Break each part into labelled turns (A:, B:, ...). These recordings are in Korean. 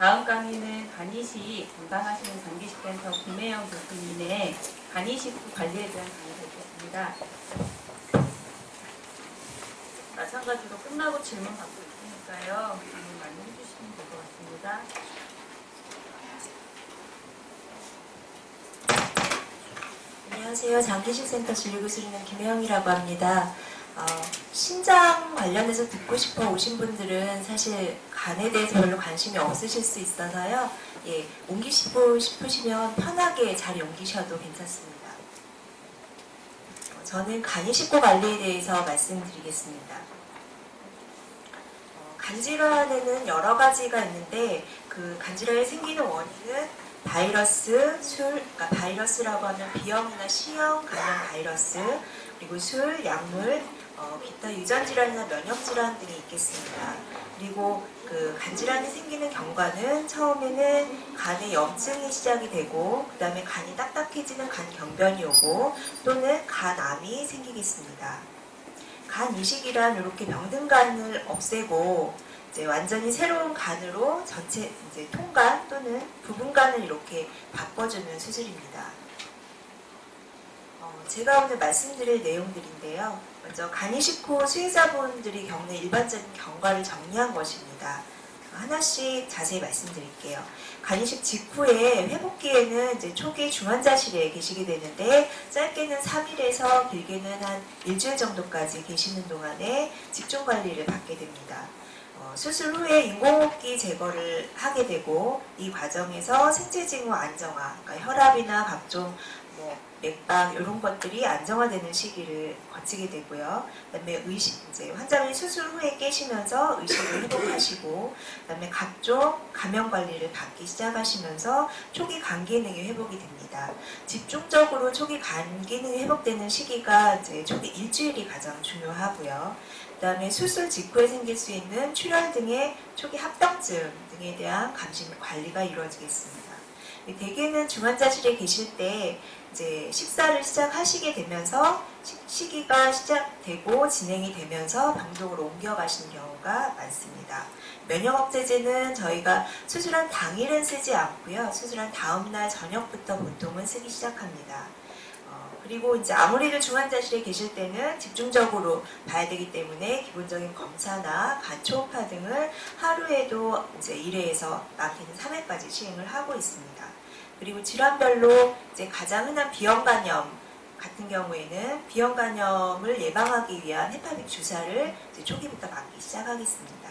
A: 다음 강의는 간이식 담당하시는 장기식센터 김혜영 교수님의 간이식 관리에 대한 강의가 있겠습니다. 마찬가지로 끝나고 질문 받고 있으니까요. 질문 많이 해주시면 될 것 같습니다.
B: 안녕하세요. 장기식센터 진료교수는 김혜영이라고 합니다. 신장 관련해서 듣고 싶어 오신 분들은 사실 간에 대해서 별로 관심이 없으실 수 있어서요. 옮기시고 싶으시면 편하게 자리 옮기셔도 괜찮습니다. 저는 간이식고 관리에 대해서 말씀드리겠습니다. 간질환에는 여러 가지가 있는데 그 간질환이 생기는 원인은 바이러스, 그러니까 바이러스라고 하면 B형이나 C형 감염 바이러스, 그리고 술, 약물, 기타 유전질환이나 면역질환 등이 있겠습니다. 그리고 그 간질환이 생기는 경과는 처음에는 간에 염증이 시작이 되고 그 다음에 간이 딱딱해지는 간경변이 오고 또는 간암이 생기겠습니다. 간 이식이란 이렇게 병든 간을 없애고 이제 완전히 새로운 간으로 전체 이제 통간 또는 부분 간을 이렇게 바꿔주는 수술입니다. 제가 오늘 말씀드릴 내용들인데요. 먼저 간이식 후 수의자분들이 겪는 일반적인 경과를 정리한 것입니다. 하나씩 자세히 말씀드릴게요. 간이식 직후에 회복기에는 이제 초기 중환자실에 계시게 되는데 짧게는 3일에서 길게는 한 일주일 정도까지 계시는 동안에 집중 관리를 받게 됩니다. 수술 후에 인공호흡기 제거를 하게 되고 이 과정에서 생체징후 안정화, 그러니까 혈압이나 각종 맥박 이런 것들이 안정화되는 시기를 거치게 되고요. 그다음에 이제 환자분이 수술 후에 깨시면서 의식을 회복하시고, 그다음에 각종 감염 관리를 받기 시작하시면서 초기 간 기능이 회복이 됩니다. 집중적으로 초기 간 기능이 회복되는 시기가 이제 초기 일주일이 가장 중요하고요. 그다음에 수술 직후에 생길 수 있는 출혈 등의 초기 합병증 등에 대한 감시 관리가 이루어지겠습니다. 대개는 중환자실에 계실 때 이제 식사를 시작하시게 되면서 시기가 시작되고 진행이 되면서 병동으로 옮겨가시는 경우가 많습니다. 면역억제제는 저희가 수술한 당일은 쓰지 않고요. 수술한 다음날 저녁부터 보통은 쓰기 시작합니다. 그리고 이제 아무래도 중환자실에 계실 때는 집중적으로 봐야 되기 때문에 기본적인 검사나 간 초음파 등을 하루에도 이제 1회에서 많게는 3회까지 시행을 하고 있습니다. 그리고 질환별로 이제 가장 흔한 B형 간염 같은 경우에는 B형 간염을 예방하기 위한 헤파빅 주사를 이제 초기부터 맞기 시작하겠습니다.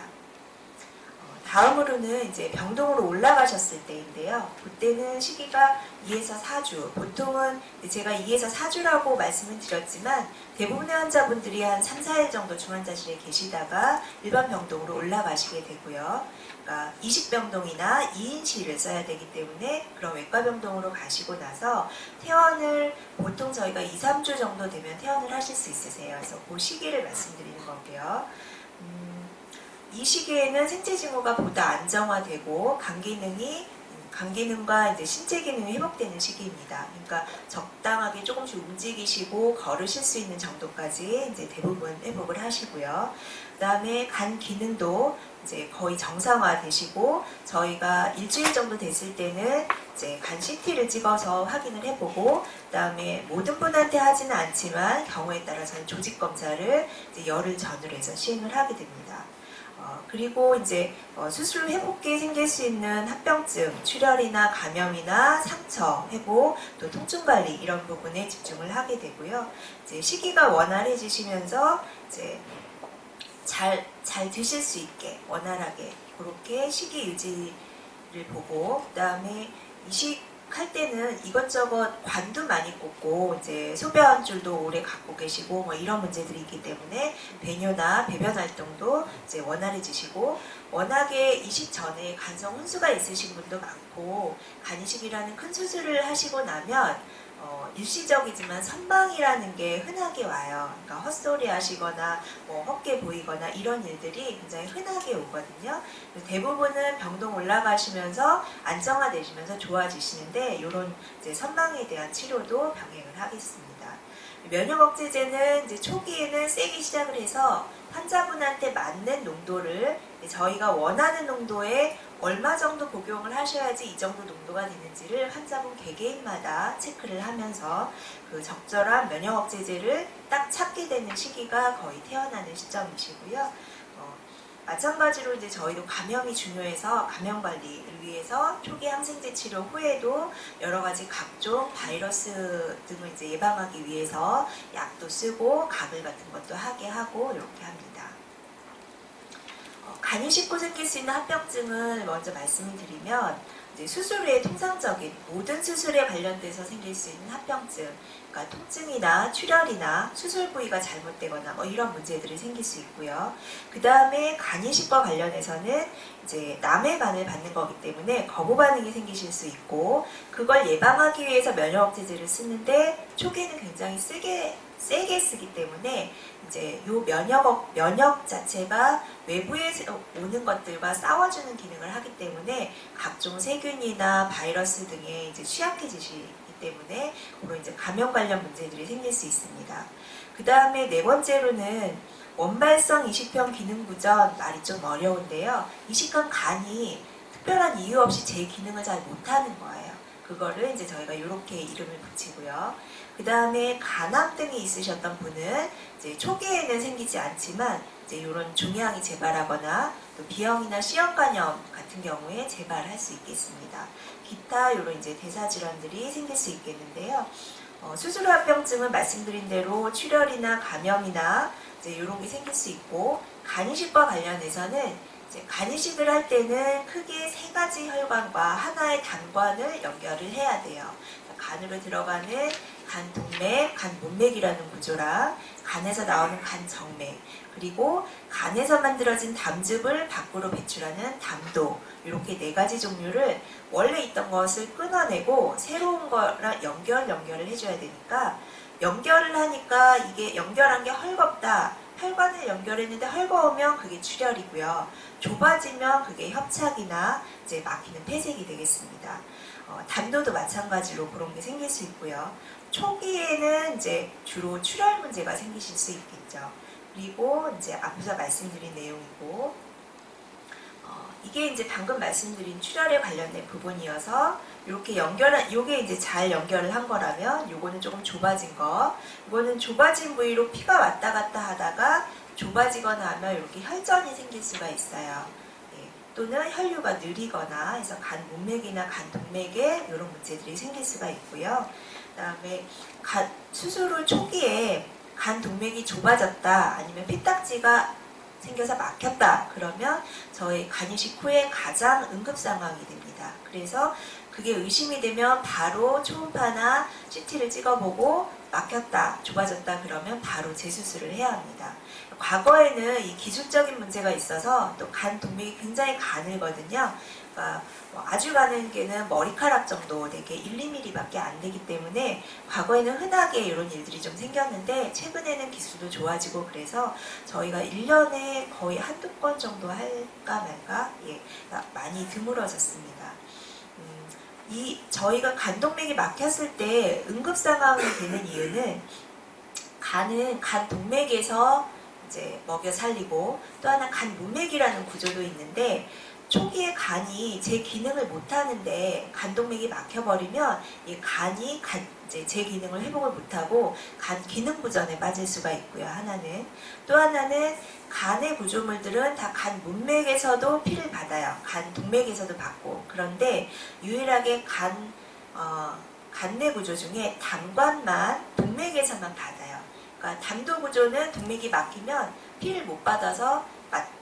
B: 다음으로는 이제 병동으로 올라가셨을 때인데요. 그때는 시기가 2에서 4주, 보통은 제가 2에서 4주라고 말씀을 드렸지만 대부분의 환자분들이 한 3, 4일 정도 중환자실에 계시다가 일반 병동으로 올라가시게 되고요. 그러니까 이식병동이나 2인실을 써야 되기 때문에 그런 외과병동으로 가시고 나서 퇴원을 보통 저희가 2, 3주 정도 되면 퇴원을 하실 수 있으세요. 그래서 그 시기를 말씀드리는 거고요. 이 시기에는 생체 징후가 보다 안정화되고 간 기능과 이제 신체 기능이 회복되는 시기입니다. 그러니까 적당하게 조금씩 움직이시고 걸으실 수 있는 정도까지 이제 대부분 회복을 하시고요. 그다음에 간 기능도 이제 거의 정상화되시고 저희가 일주일 정도 됐을 때는 이제 간 CT를 찍어서 확인을 해보고 그다음에 모든 분한테 하지는 않지만 경우에 따라서는 조직 검사를 이제 열흘 전후로 해서 시행을 하게 됩니다. 그리고 이제 수술 후 회복기에 생길 수 있는 합병증, 출혈이나 감염이나 상처 회복, 또 통증 관리 이런 부분에 집중을 하게 되고요. 이제 시기가 원활해지시면서 이제 잘 드실 수 있게 원활하게 그렇게 시기 유지를 보고 그다음에 이식할 때는 이것저것 관도 많이 꽂고 이제 소변줄도 오래 갖고 계시고 뭐 이런 문제들이 있기 때문에 배뇨나 배변 활동도 이제 원활해지시고 워낙에 이식 전에 간성 혼수가 있으신 분도 많고 간이식이라는 큰 수술을 하시고 나면 일시적이지만 선망이라는 게 흔하게 와요. 그러니까 헛소리 하시거나 뭐 헛게 보이거나 이런 일들이 굉장히 흔하게 오거든요. 대부분은 병동 올라가시면서 안정화되시면서 좋아지시는데 이런 이제 선망에 대한 치료도 병행을 하겠습니다. 면역억제제는 이제 초기에는 세게 시작을 해서 환자분한테 맞는 농도를 저희가 원하는 농도의 얼마 정도 복용을 하셔야지 이 정도 농도가 되는지를 환자분 개개인마다 체크를 하면서 그 적절한 면역 억제제를 딱 찾게 되는 시기가 거의 태어나는 시점이시고요. 마찬가지로 이제 저희도 감염이 중요해서 감염 관리를 위해서 초기 항생제 치료 후에도 여러 가지 각종 바이러스 등을 이제 예방하기 위해서 약도 쓰고 가글 같은 것도 하게 하고 이렇게 합니다. 간이 싣고 생길 수 있는 합병증을 먼저 말씀을 드리면 이제 수술 후에 통상적인 모든 수술에 관련돼서 생길 수 있는 합병증, 그러니까 통증이나 출혈이나 수술 부위가 잘못되거나 뭐 이런 문제들이 생길 수 있고요. 그 다음에 간이식과 관련해서는 이제 남의 간을 받는 거기 때문에 거부 반응이 생기실 수 있고, 그걸 예방하기 위해서 면역 억제제를 쓰는데 초기에는 굉장히 세게 쓰기 때문에 이제 요 면역 자체가 외부에서 오는 것들과 싸워주는 기능을 하기 때문에 각종 세균이나 바이러스 등에 이제 취약해지시기 때문에 그런 이제 감염 관련 문제들이 생길 수 있습니다. 그 다음에 네 번째로는 원발성 이식형 기능 부전, 말이 좀 어려운데요. 이식한 간이 특별한 이유 없이 제 기능을 잘 못하는 거예요. 그거를 이제 저희가 이렇게 이름을 붙이고요. 그 다음에 간암 등이 있으셨던 분은 이제 초기에는 생기지 않지만 이제 이런 종양이 재발하거나 또 B형이나 C형 간염 같은 경우에 재발할 수 있겠습니다. 기타 이런 이제 대사 질환들이 생길 수 있겠는데요. 수술 후 합병증은 말씀드린 대로 출혈이나 감염이나 이제 이런 게 생길 수 있고, 간이식과 관련해서는 이제 간이식을 할 때는 크게 세 가지 혈관과 하나의 단관을 연결을 해야 돼요. 간으로 들어가는 간 동맥, 간 문맥이라는 구조랑 간에서 나오는 간 정맥, 그리고 간에서 만들어진 담즙을 밖으로 배출하는 담도, 이렇게 네 가지 종류를 원래 있던 것을 끊어내고 새로운 거랑 연결을 해줘야 되니까, 연결을 하니까 이게 연결한 게 헐겁다. 혈관을 연결했는데 헐거우면 그게 출혈이고요. 좁아지면 그게 협착이나 이제 막히는 폐색이 되겠습니다. 담도도 마찬가지로 그런 게 생길 수 있고요. 초기에는 이제 주로 출혈 문제가 생기실 수 있겠죠. 그리고 이제 앞서 말씀드린 내용이고, 이게 이제 방금 말씀드린 출혈에 관련된 부분이어서 이렇게 요게 이제 잘 연결을 한 거라면 요거는 조금 좁아진 거, 이거는 좁아진 부위로 피가 왔다 갔다 하다가 좁아지거나 하면 이렇게 혈전이 생길 수가 있어요. 또는 혈류가 느리거나 해서 간 문맥이나 간 동맥에 이런 문제들이 생길 수가 있고요. 그 다음에 수술 후 초기에 간 동맥이 좁아졌다, 아니면 피딱지가 생겨서 막혔다, 그러면 저희 간이식 후에 가장 응급 상황이 됩니다. 그래서 그게 의심이 되면 바로 초음파나 CT를 찍어보고 막혔다, 좁아졌다 그러면 바로 재수술을 해야 합니다. 과거에는 이 기술적인 문제가 있어서 또 간 동맥이 굉장히 가늘거든요. 그러니까 아주 가는 게는 머리카락 정도 되게 1, 2mm밖에 안 되기 때문에 과거에는 흔하게 이런 일들이 좀 생겼는데, 최근에는 기술도 좋아지고 그래서 저희가 1년에 거의 한두 건 정도 할까 말까 많이 드물어졌습니다. 저희가 간동맥이 막혔을 때 응급 상황이 되는 이유는 간은 간 동맥에서 이제 먹여 살리고, 또 하나 간 문맥이라는 구조도 있는데, 초기에 간이 제 기능을 못하는데 간동맥이 막혀버리면 이 간이 이제 제 기능을 회복을 못하고 간 기능 부전에 빠질 수가 있고요. 하나는. 또 하나는 간의 구조물들은 다 간 문맥에서도 피를 받아요. 간 동맥에서도 받고. 그런데 유일하게 간내 구조 중에 담관만 동맥에서만 받아요. 그러니까 담도 구조는 동맥이 막히면 피를 못 받아서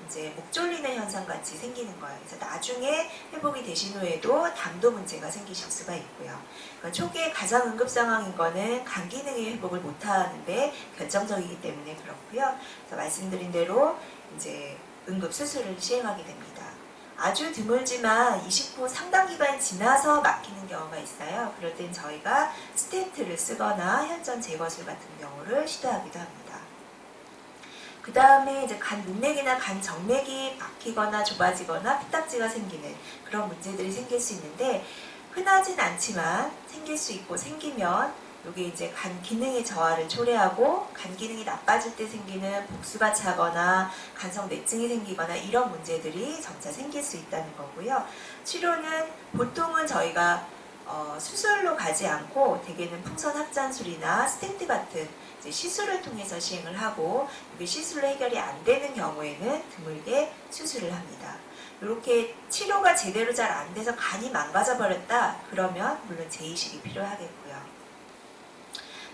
B: 이제 목 졸리는 현상 같이 생기는 거예요. 그래서 나중에 회복이 되신 후에도 담도 문제가 생기실 수가 있고요. 그러니까 초기에 가장 응급 상황인 거는 간 기능의 회복을 못 하는데 결정적이기 때문에 그렇고요. 그래서 말씀드린 대로 이제 응급 수술을 시행하게 됩니다. 아주 드물지만 이식 후 상당 기간이 지나서 막히는 경우가 있어요. 그럴 땐 저희가 스텐트를 쓰거나 혈전 제거술 같은 경우를 시도하기도 합니다. 그 다음에 이제 간 문맥이나 간 정맥이 막히거나 좁아지거나 피딱지가 생기는 그런 문제들이 생길 수 있는데, 흔하진 않지만 생길 수 있고, 생기면 이게 이제 간 기능의 저하를 초래하고 간 기능이 나빠질 때 생기는 복수가 차거나 간성 뇌증이 생기거나 이런 문제들이 점차 생길 수 있다는 거고요. 치료는 보통은 저희가 수술로 가지 않고 대개는 풍선 합잔술이나 스텐트 같은 이제 시술을 통해서 시행을 하고 이게 시술로 해결이 안 되는 경우에는 드물게 수술을 합니다. 이렇게 치료가 제대로 잘 안 돼서 간이 망가져 버렸다 그러면 물론 재이식이 필요하겠고요.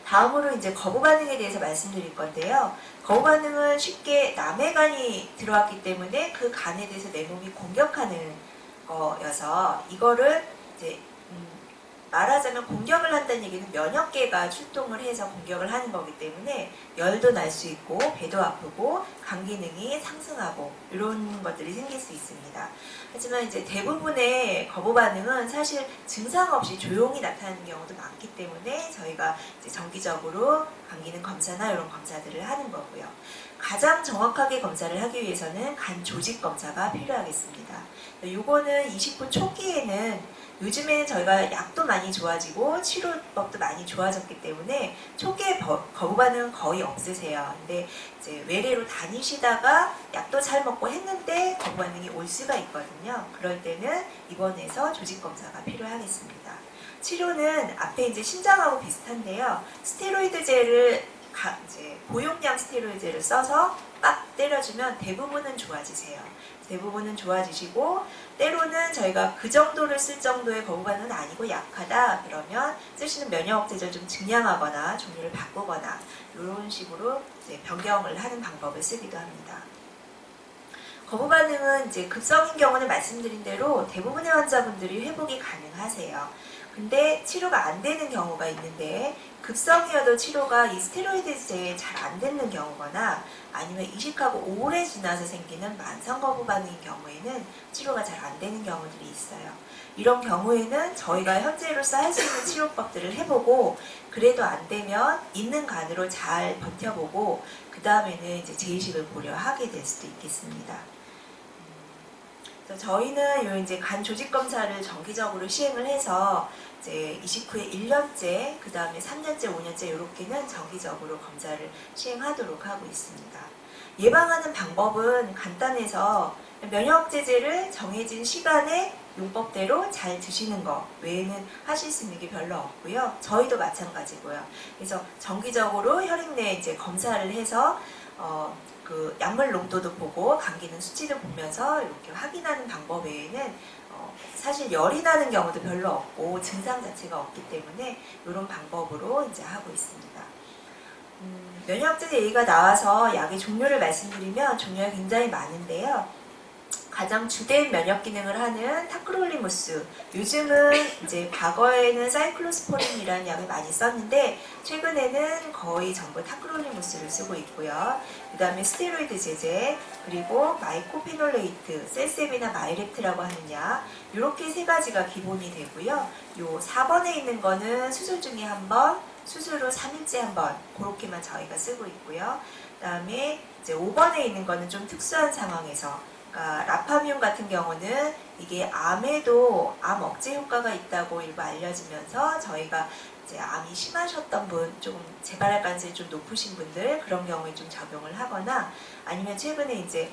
B: 다음으로 이제 거부 반응에 대해서 말씀드릴 건데요. 거부 반응은 쉽게 남의 간이 들어왔기 때문에 그 간에 대해서 내 몸이 공격하는 거여서 이거를 이제 말하자면 공격을 한다는 얘기는 면역계가 출동을 해서 공격을 하는 거기 때문에 열도 날 수 있고 배도 아프고 간 기능이 상승하고 이런 것들이 생길 수 있습니다. 하지만 이제 대부분의 거부 반응은 사실 증상 없이 조용히 나타나는 경우도 많기 때문에 저희가 이제 정기적으로 간 기능 검사나 이런 검사들을 하는 거고요. 가장 정확하게 검사를 하기 위해서는 간 조직 검사가 필요하겠습니다. 요거는 20분 초기에는 요즘에는 저희가 약도 많이 좋아지고 치료법도 많이 좋아졌기 때문에 초기에 거부 반응은 거의 없으세요. 근데 이제 외래로 다니시다가 약도 잘 먹고 했는데 거부 반응이 올 수가 있거든요. 그럴 때는 입원해서 조직 검사가 필요하겠습니다. 치료는 앞에 이제 신장하고 비슷한데요. 스테로이드제를 이제 고용량 스테로이드제를 써서 빡 때려주면 대부분은 좋아지세요. 대부분은 좋아지시고 때로는 저희가 그 정도를 쓸 정도의 거부 반응은 아니고 약하다 그러면 쓰시는 면역 억제제를 좀 증량하거나 종류를 바꾸거나 이런 식으로 이제 변경을 하는 방법을 쓰기도 합니다. 거부 반응은 이제 급성인 경우는 말씀드린 대로 대부분의 환자분들이 회복이 가능하세요. 근데 치료가 안 되는 경우가 있는데 급성이어도 치료가 이 스테로이드제에 잘 안 되는 경우거나 아니면 이식하고 오래 지나서 생기는 만성 거부 반응인 경우에는 치료가 잘 안 되는 경우들이 있어요. 이런 경우에는 저희가 현재로서 할 수 있는 치료법들을 해보고 그래도 안 되면 있는 간으로 잘 버텨보고 그 다음에는 이제 재이식을 고려하게 될 수도 있겠습니다. 그래서 저희는 요 이제 간 조직 검사를 정기적으로 시행을 해서 이제 이식 후에 1년째, 그 다음에 3년째, 5년째 이렇게는 정기적으로 검사를 시행하도록 하고 있습니다. 예방하는 방법은 간단해서 면역제제를 정해진 시간에 용법대로 잘 드시는 거 외에는 하실 수 있는 게 별로 없고요. 저희도 마찬가지고요. 그래서 정기적으로 혈액 내 이제 검사를 해서 그 약물 농도도 보고 간 기능 수치도 보면서 이렇게 확인하는 방법 외에는 사실 열이 나는 경우도 별로 없고 증상 자체가 없기 때문에 이런 방법으로 이제 하고 있습니다. 면역제제 얘기가 나와서 약의 종류를 말씀드리면 종류가 굉장히 많은데요. 가장 주된 면역 기능을 하는 타크롤리무스, 요즘은 이제 과거에는 사이클로스포린이라는 약을 많이 썼는데 최근에는 거의 전부 타크롤리무스를 쓰고 있고요. 그 다음에 스테로이드 제제, 그리고 마이코페놀레이트, 셀셉이나 마이렉트라고 하는 약, 이렇게 세 가지가 기본이 되고요. 요 4번에 있는 거는 수술 중에 한 번, 수술 후 3일째 한 번, 그렇게만 저희가 쓰고 있고요. 그 다음에 이제 5번에 있는 거는 좀 특수한 상황에서, 그러니까 라파뮴 같은 경우는 이게 암에도 암 억제 효과가 있다고 일부 알려지면서 저희가 이제 암이 심하셨던 분, 조금 재발할 가능성이 좀 높으신 분들 그런 경우에 좀 적용을 하거나 아니면 최근에 이제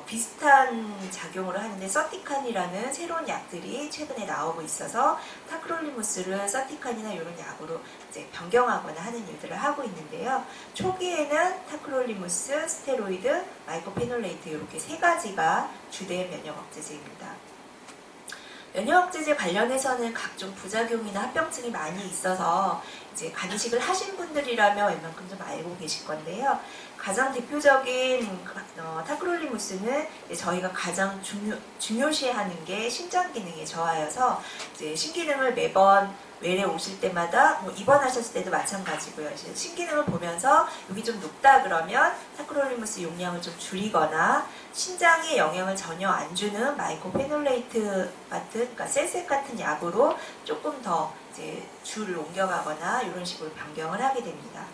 B: 비슷한 작용을 하는데 서티칸이라는 새로운 약들이 최근에 나오고 있어서 타크롤리무스를 서티칸이나 이런 약으로 이제 변경하거나 하는 일들을 하고 있는데요. 초기에는 타크롤리무스, 스테로이드, 마이코페놀레이트 이렇게 세 가지가 주된 면역 억제제입니다. 면역 억제제 관련해서는 각종 부작용이나 합병증이 많이 있어서 이제 간이식을 하신 분들이라면 웬만큼 좀 알고 계실 건데요. 가장 대표적인 타크롤리무스는 저희가 가장 중요시하는 게 심장 기능의 저하여서 이제 신기능을 매번 외래 오실 때마다 입원하셨을 때도 마찬가지고요. 신기능을 보면서 여기 좀 높다 그러면 타크롤리무스 용량을 좀 줄이거나 신장에 영향을 전혀 안 주는 마이코페놀레이트 같은, 그러니까 셀셉 같은 약으로 조금 더 이제 줄을 옮겨가거나 이런 식으로 변경을 하게 됩니다.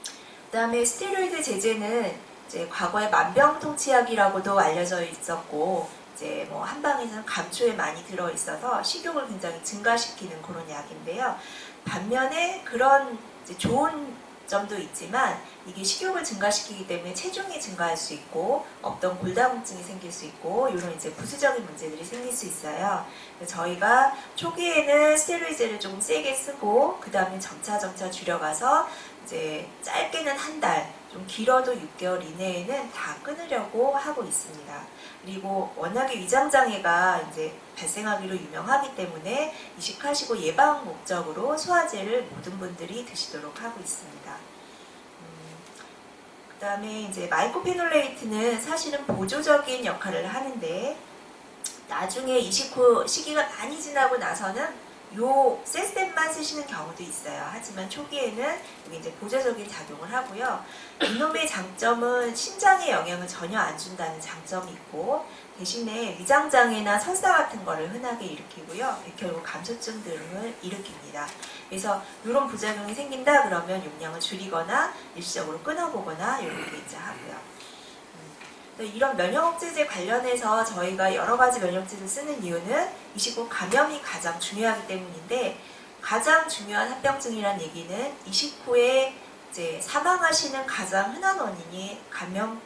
B: 그 다음에 스테로이드 제제는 이제 과거에 만병통치약이라고도 알려져 있었고, 이제 한방에서는 감초에 많이 들어있어서 식욕을 굉장히 증가시키는 그런 약인데요. 반면에 그런 이제 좋은 점도 있지만 이게 식욕을 증가시키기 때문에 체중이 증가할 수 있고 없던 골다공증이 생길 수 있고 이런 이제 부수적인 문제들이 생길 수 있어요. 저희가 초기에는 스테로이드를 조금 세게 쓰고 그 다음에 점차 줄여가서 이제 짧게는 한 달, 좀 길어도 6개월 이내에는 다 끊으려고 하고 있습니다. 그리고 워낙에 위장장애가 이제 발생하기로 유명하기 때문에 이식하시고 예방 목적으로 소화제를 모든 분들이 드시도록 하고 있습니다. 그 다음에 이제 마이코페놀레이트는 사실은 보조적인 역할을 하는데 나중에 이식 후 시기가 많이 지나고 나서는 요 세스템만 쓰시는 경우도 있어요. 하지만 초기에는 이게 이제 보조적인 작용을 하고요. 이놈의 장점은 신장에 영향을 전혀 안 준다는 장점이 있고 대신에 위장장애나 설사 같은 거를 흔하게 일으키고요. 백혈구 감소증 등을 일으킵니다. 그래서 이런 부작용이 생긴다 그러면 용량을 줄이거나 일시적으로 끊어보거나 이렇게 이제 하고요. 이런 면역억제제 관련해서 저희가 여러 가지 면역제를 쓰는 이유는 이식 후 감염이 가장 중요하기 때문인데 가장 중요한 합병증이라는 얘기는 이식 후에 이제 사망하시는 가장 흔한 원인이 감염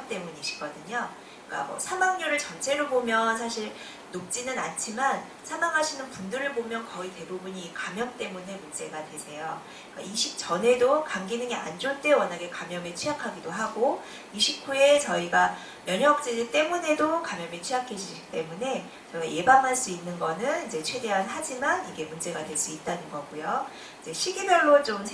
B: 때문이시거든요. 그러니까 뭐 사망률을 전체로 보면 사실 높지는 않지만 사망하시는 분들을 보면 거의 대부분이 감염 때문에 문제가 되세요. 그러니까 이식 전에도 간 기능이 안 좋을 때 워낙에 감염에 취약하기도 하고 이식 후에 저희가 면역제제 때문에도 감염에 취약해지기 때문에 저희가 예방할 수 있는 거는 이제 최대한 하지만 이게 문제가 될 수 있다는 거고요. 이제 시기별로 좀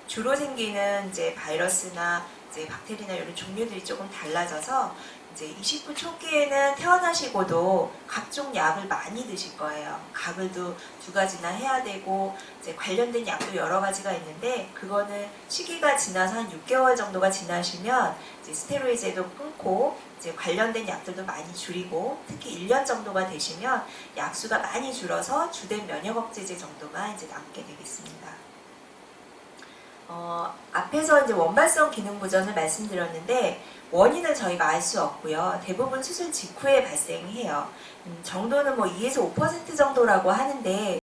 B: 주로 생기는 이제 바이러스나 이제 박테리아나 이런 종류들이 조금 달라져서 이제 이식 후 초기에는 태어나시고도 각종 약을 많이 드실 거예요. 가글도 2가지나 해야 되고 이제 관련된 약도 여러 가지가 있는데 그거는 시기가 지나서 한 6개월 정도가 지나시면 이제 스테로이드도 끊고 이제 관련된 약들도 많이 줄이고 특히 1년 정도가 되시면 약수가 많이 줄어서 주된 면역억제제 정도만 이제 남게 되겠습니다. 앞에서 이제 원발성 기능부전을 말씀드렸는데 원인은 저희가 알 수 없고요. 대부분 수술 직후에 발생해요. 정도는 뭐 2에서 5% 정도라고 하는데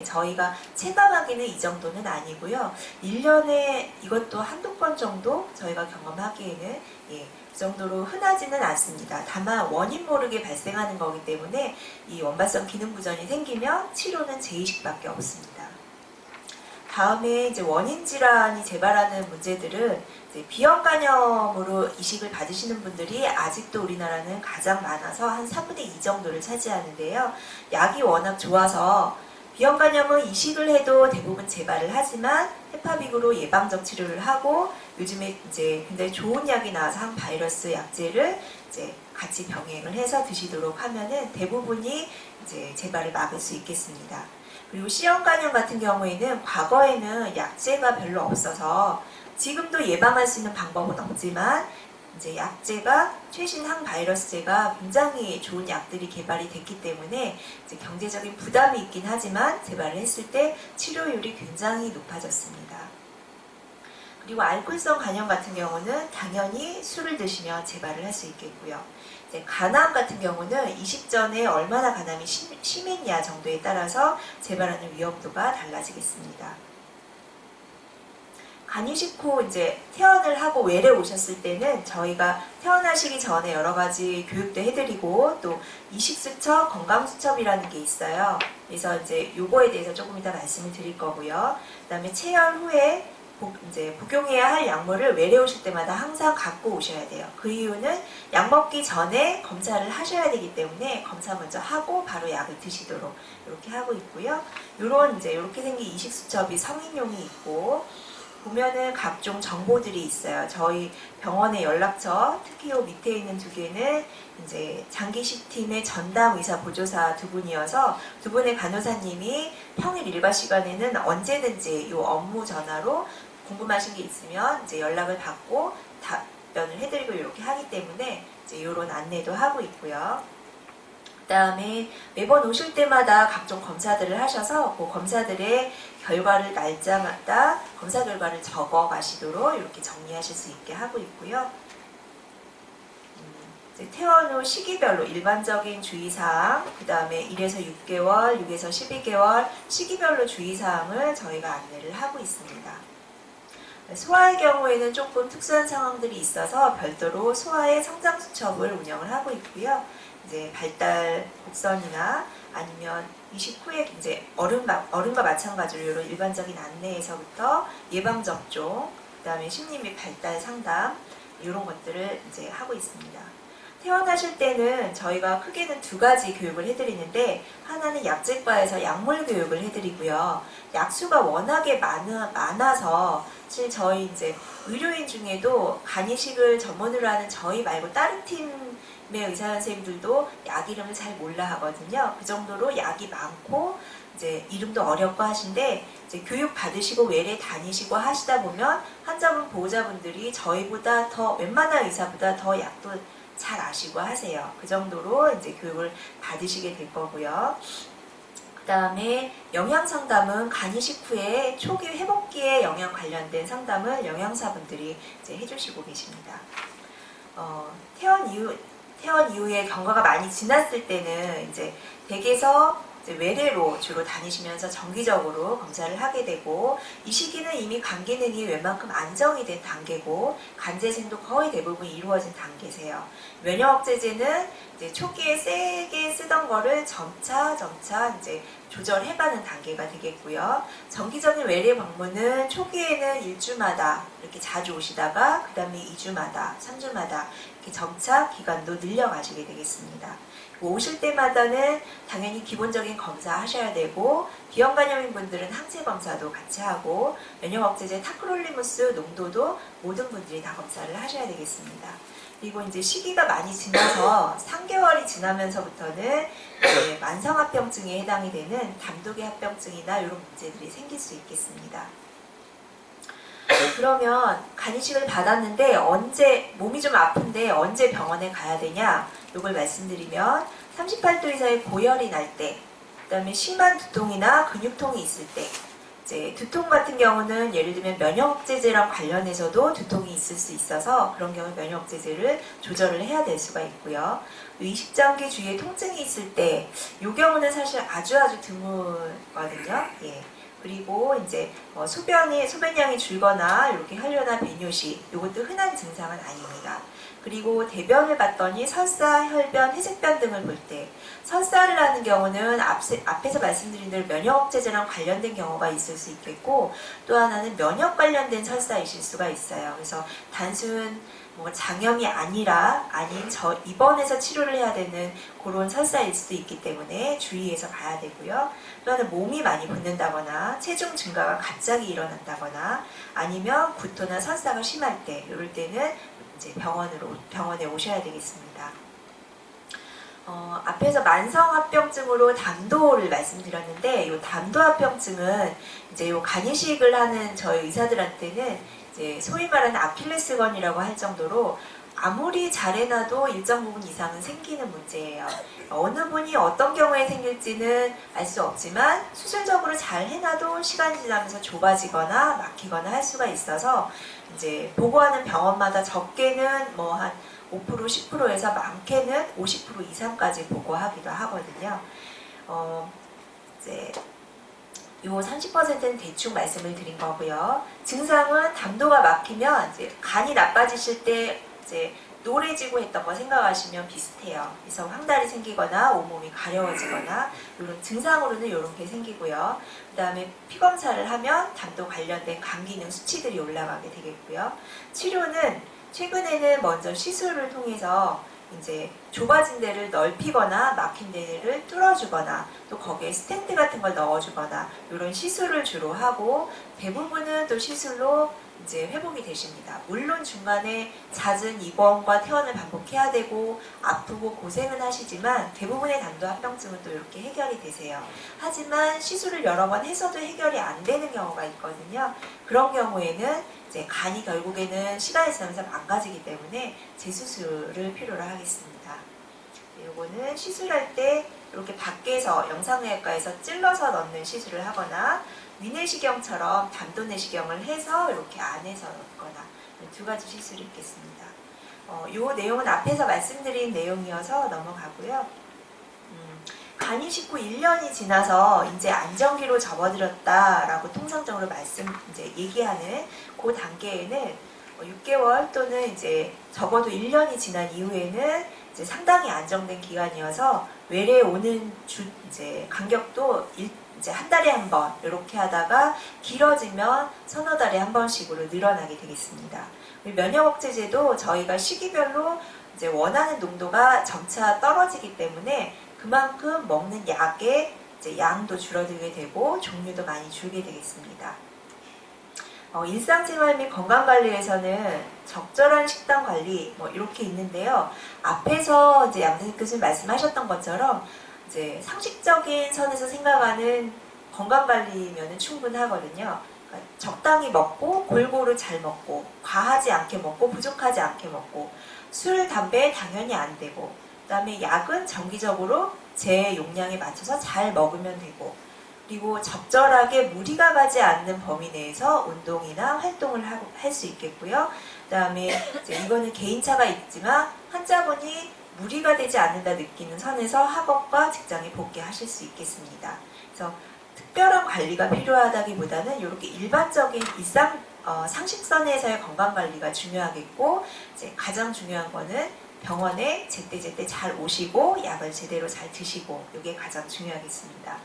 B: 저희가 체감하기는 이 정도는 아니고요. 1년에 이것도 한두 건 정도 저희가 경험하기에는 그 정도로 흔하지는 않습니다. 다만 원인 모르게 발생하는 거기 때문에 이 원발성 기능부전이 생기면 치료는 재이식밖에 없습니다. 다음에 이제 원인 질환이 재발하는 문제들은 이제 비형 간염으로 이식을 받으시는 분들이 아직도 우리나라는 가장 많아서 한 4분의 2 정도를 차지하는데요. 약이 워낙 좋아서 비형 간염은 이식을 해도 대부분 재발을 하지만 헤파빅으로 예방적 치료를 하고 요즘에 이제 굉장히 좋은 약이 나와서 항바이러스 약제를 이제 같이 병행을 해서 드시도록 하면은 대부분이 이제 재발을 막을 수 있겠습니다. 그리고 C형 간염 같은 경우에는 과거에는 약제가 별로 없어서 지금도 예방할 수 있는 방법은 없지만 이제 약제가 최신 항바이러스제가 굉장히 좋은 약들이 개발이 됐기 때문에 이제 경제적인 부담이 있긴 하지만 재발을 했을 때 치료율이 굉장히 높아졌습니다. 그리고 알코올성 간염 같은 경우는 당연히 술을 드시면 재발을 할 수 있겠고요. 간암 같은 경우는 이식 전에 얼마나 간암이 심했냐 정도에 따라서 재발하는 위험도가 달라지겠습니다. 간이식 후 이제 퇴원을 하고 외래 오셨을 때는 저희가 퇴원하시기 전에 여러 가지 교육도 해드리고 또 이식수첩, 건강수첩이라는 게 있어요. 그래서 이제 요거에 대해서 조금 이따 말씀을 드릴 거고요. 그 다음에 체열 후에 이제 복용해야 할 약물을 외래 오실 때마다 항상 갖고 오셔야 돼요. 그 이유는 약 먹기 전에 검사를 하셔야 되기 때문에 검사 먼저 하고 바로 약을 드시도록 이렇게 하고 있고요. 요런 이제 이렇게 생긴 이식 수첩이 성인용이 있고 보면은 각종 정보들이 있어요. 저희 병원의 연락처, 특히 요 밑에 있는 2개는 이제 장기식팀의 전담 의사 보조사 2분이어서 2분의 간호사님이 평일 일과 시간에는 언제든지 요 업무 전화로 궁금하신 게 있으면 이제 연락을 받고 답변을 해드리고 이렇게 하기 때문에 이제 이런 안내도 하고 있고요. 그 다음에 매번 오실 때마다 각종 검사들을 하셔서 그 검사들의 결과를 날짜마다 검사 결과를 적어 가시도록 이렇게 정리하실 수 있게 하고 있고요. 이제 퇴원 후 시기별로 일반적인 주의사항, 그 다음에 1에서 6개월, 6에서 12개월 시기별로 주의사항을 저희가 안내를 하고 있습니다. 소아의 경우에는 조금 특수한 상황들이 있어서 별도로 소아의 성장수첩을 운영을 하고 있고요. 이제 발달 곡선이나 아니면 이식 후에 이제 어른과 마찬가지로 이런 일반적인 안내에서부터 예방접종, 그 다음에 심리 및 발달 상담, 이런 것들을 이제 하고 있습니다. 퇴원하실 때는 저희가 크게는 2가지 교육을 해드리는데, 하나는 약제과에서 약물 교육을 해드리고요. 약수가 워낙에 많아서 사실 저희 이제 의료인 중에도 간이식을 전문으로 하는 저희 말고 다른 팀의 의사 선생님들도 약 이름을 잘 몰라 하거든요. 그 정도로 약이 많고 이제 이름도 어렵고 하신데, 이제 교육 받으시고 외래 다니시고 하시다 보면 환자분 보호자분들이 저희보다 더 웬만한 의사보다 더 약도 잘 아시고 하세요. 그 정도로 이제 교육을 받으시게 될 거고요. 그 다음에 영양 상담은 간이식 후에 초기 회복기에 영양 관련된 상담을 영양사분들이 이제 해주시고 계십니다. 퇴원 이후에 경과가 많이 지났을 때는 이제 댁에서 이제 외래로 주로 다니시면서 정기적으로 검사를 하게 되고, 이 시기는 이미 간 기능이 웬만큼 안정이 된 단계고 간재생도 거의 대부분 이루어진 단계세요. 면역 억제제는 이제 초기에 세게 쓰던 거를 점차 이제 조절해가는 단계가 되겠고요. 정기적인 외래 방문은 초기에는 1주마다 이렇게 자주 오시다가 그 다음에 2주마다, 3주마다 이렇게 점차 기간도 늘려가시게 되겠습니다. 오실 때마다는 당연히 기본적인 검사 하셔야 되고, 비형 간염인 분들은 항체 검사도 같이 하고, 면역 억제제 타크롤리무스 농도도 모든 분들이 다 검사를 하셔야 되겠습니다. 그리고 이제 시기가 많이 지나서 3개월이 지나면서부터는 이제 만성합병증에 해당이 되는 담독의 합병증이나 이런 문제들이 생길 수 있겠습니다. 그러면 간이식을 받았는데 몸이 좀 아픈데 언제 병원에 가야 되냐? 이걸 말씀드리면 38도 이상의 고열이 날 때, 그 다음에 심한 두통이나 근육통이 있을 때, 이제 두통 같은 경우는 예를 들면 면역억제제랑 관련해서도 두통이 있을 수 있어서 그런 경우에 면역억제제를 조절을 해야 될 수가 있고요. 이식장기 주위에 통증이 있을 때, 이 경우는 사실 아주 드물거든요. 예. 그리고 이제 소변량이 줄거나 이렇게 혈뇨나 배뇨시, 이것도 흔한 증상은 아닙니다. 그리고 대변을 봤더니 설사, 혈변, 회색변 등을 볼 때, 설사를 하는 경우는 앞에서 말씀드린 대로 면역억제제랑 관련된 경우가 있을 수 있겠고, 또 하나는 면역 관련된 설사이실 수가 있어요. 그래서 단순 장염이 아닌 입원해서 치료를 해야 되는 그런 설사일 수도 있기 때문에 주의해서 봐야 되고요. 또 하나 몸이 많이 붓는다거나 체중 증가가 갑자기 일어난다거나 아니면 구토나 설사가 심할 때, 이럴 때는 이제 병원에 오셔야 되겠습니다. 앞에서 만성합병증으로 담도를 말씀드렸는데, 이 담도합병증은 이제 요 간이식을 하는 저희 의사들한테는 이제 소위 말하는 아킬레스건이라고 할 정도로 아무리 잘해놔도 일정 부분 이상은 생기는 문제예요. 어느 분이 어떤 경우에 생길지는 알 수 없지만 수술적으로 잘 해놔도 시간이 지나면서 좁아지거나 막히거나 할 수가 있어서 이제 보고하는 병원마다 적게는 한 5%, 10%에서 많게는 50% 이상까지 보고하기도 하거든요. 이제 요 30%는 대충 말씀을 드린 거고요. 증상은 담도가 막히면 이제 간이 나빠지실 때 이제 노래지고 했던 거 생각하시면 비슷해요. 그래서 황달이 생기거나 온몸이 가려워지거나 이런 증상으로는 이런 게 생기고요. 그 다음에 피검사를 하면 담도 관련된 간 기능 수치들이 올라가게 되겠고요. 치료는 최근에는 먼저 시술을 통해서 이제 좁아진 데를 넓히거나 막힌 데를 뚫어주거나 또 거기에 스텐트 같은 걸 넣어주거나 이런 시술을 주로 하고, 대부분은 또 시술로 이제 회복이 되십니다. 물론 중간에 잦은 입원과 퇴원을 반복해야 되고 아프고 고생은 하시지만 대부분의 담도합병증은 또 이렇게 해결이 되세요. 하지만 시술을 여러 번 해서도 해결이 안 되는 경우가 있거든요. 그런 경우에는 이제 간이 결국에는 시간이 지나면서 망가지기 때문에 재수술을 필요로 하겠습니다. 이거는 시술할 때 이렇게 밖에서 영상의학과에서 찔러서 넣는 시술을 하거나 위내시경처럼 담도 내시경을 해서 이렇게 안에서 넣거나 두 가지 시술이 있겠습니다. 이 내용은 앞에서 말씀드린 내용이어서 넘어가고요. 간이 식후 1년이 지나서 이제 안정기로 접어들었다라고 통상적으로 이제 얘기하는 그 단계에는 6개월 또는 이제 적어도 1년이 지난 이후에는 이제 상당히 안정된 기간이어서 외래에 오는 이제 간격도 이제 한 달에 한 번 이렇게 하다가 길어지면 서너 달에 한 번씩으로 늘어나게 되겠습니다. 면역억제제도 저희가 시기별로 이제 원하는 농도가 점차 떨어지기 때문에 그만큼 먹는 약의 이제 양도 줄어들게 되고 종류도 많이 줄게 되겠습니다. 일상생활 및 건강관리에서는 적절한 식단 관리 이렇게 있는데요. 앞에서 이제 양선생 교수님 말씀하셨던 것처럼 이제 상식적인 선에서 생각하는 건강관리면은 충분하거든요. 그러니까 적당히 먹고 골고루 잘 먹고 과하지 않게 먹고 부족하지 않게 먹고 술, 담배 당연히 안 되고 그다음에 약은 정기적으로 제 용량에 맞춰서 잘 먹으면 되고 그리고 적절하게 무리가 가지 않는 범위 내에서 운동이나 활동을 할 수 있겠고요. 그다음에 이제 이거는 개인차가 있지만 환자분이 무리가 되지 않는다 느끼는 선에서 학업과 직장에 복귀하실 수 있겠습니다. 그래서 특별한 관리가 필요하다기보다는 이렇게 일반적인 상식선에서의 건강관리가 중요하겠고 이제 가장 중요한 거는 병원에 제때제때 잘 오시고 약을 제대로 잘 드시고 이게 가장 중요하겠습니다.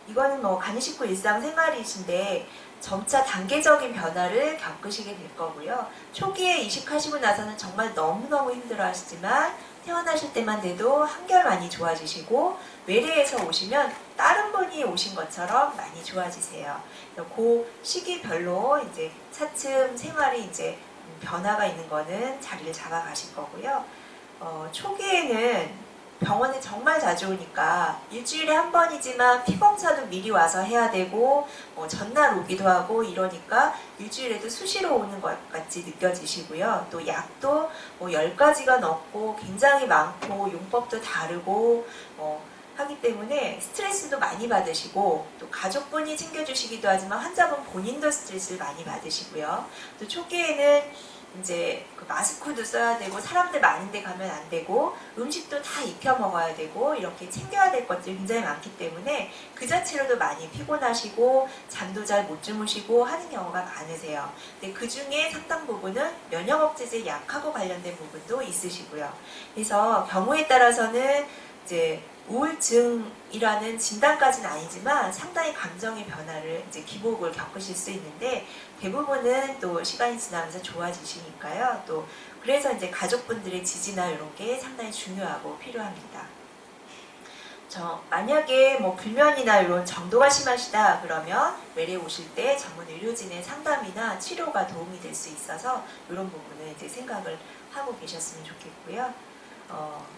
B: 이거는 간이 식후 일상생활이신데 점차 단계적인 변화를 겪으시게 될 거고요. 초기에 이식하시고 나서는 정말 너무너무 힘들어 하시지만 태어나실 때만 돼도 한결 많이 좋아지시고 외래에서 오시면 다른 분이 오신 것처럼 많이 좋아지세요. 그 시기별로 이제 차츰 생활이 이제 변화가 있는 거는 자리를 잡아가실 거고요. 초기에는 병원에 정말 자주 오니까 일주일에 한 번이지만 피검사도 미리 와서 해야 되고 전날 오기도 하고 이러니까 일주일에도 수시로 오는 것 같이 느껴지시고요. 또 약도 10가지가 넘고 굉장히 많고 용법도 다르고 하기 때문에 스트레스도 많이 받으시고 또 가족분이 챙겨주시기도 하지만 환자분 본인도 스트레스를 많이 받으시고요. 또 초기에는 이제 그 마스크도 써야 되고 사람들 많은 데 가면 안 되고 음식도 다 익혀 먹어야 되고 이렇게 챙겨야 될 것들이 굉장히 많기 때문에 그 자체로도 많이 피곤하시고 잠도 잘 못 주무시고 하는 경우가 많으세요. 근데 그 중에 상당 부분은 면역억제제 약하고 관련된 부분도 있으시고요. 그래서 경우에 따라서는 이제 우울증이라는 진단까지는 아니지만 상당히 감정의 변화를 이제 기복을 겪으실 수 있는데 대부분은 또 시간이 지나면서 좋아지시니까요. 또 그래서 이제 가족분들의 지지나 이런 게 상당히 중요하고 필요합니다. 만약에 불면이나 이런 정도가 심하시다 그러면 외래 오실 때 전문 의료진의 상담이나 치료가 도움이 될 수 있어서 이런 부분을 이제 생각을 하고 계셨으면 좋겠고요.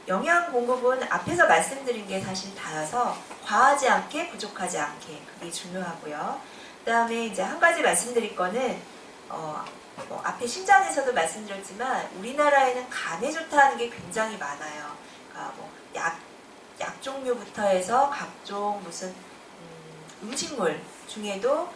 B: 영양 공급은 앞에서 말씀드린 게 사실 다여서 과하지 않게 부족하지 않게 그게 중요하고요. 그 다음에 이제 한 가지 말씀드릴 거는 앞에 신장에서도 말씀드렸지만 우리나라에는 간에 좋다는 게 굉장히 많아요. 그러니까 약 종류부터 해서 각종 무슨 음식물 중에도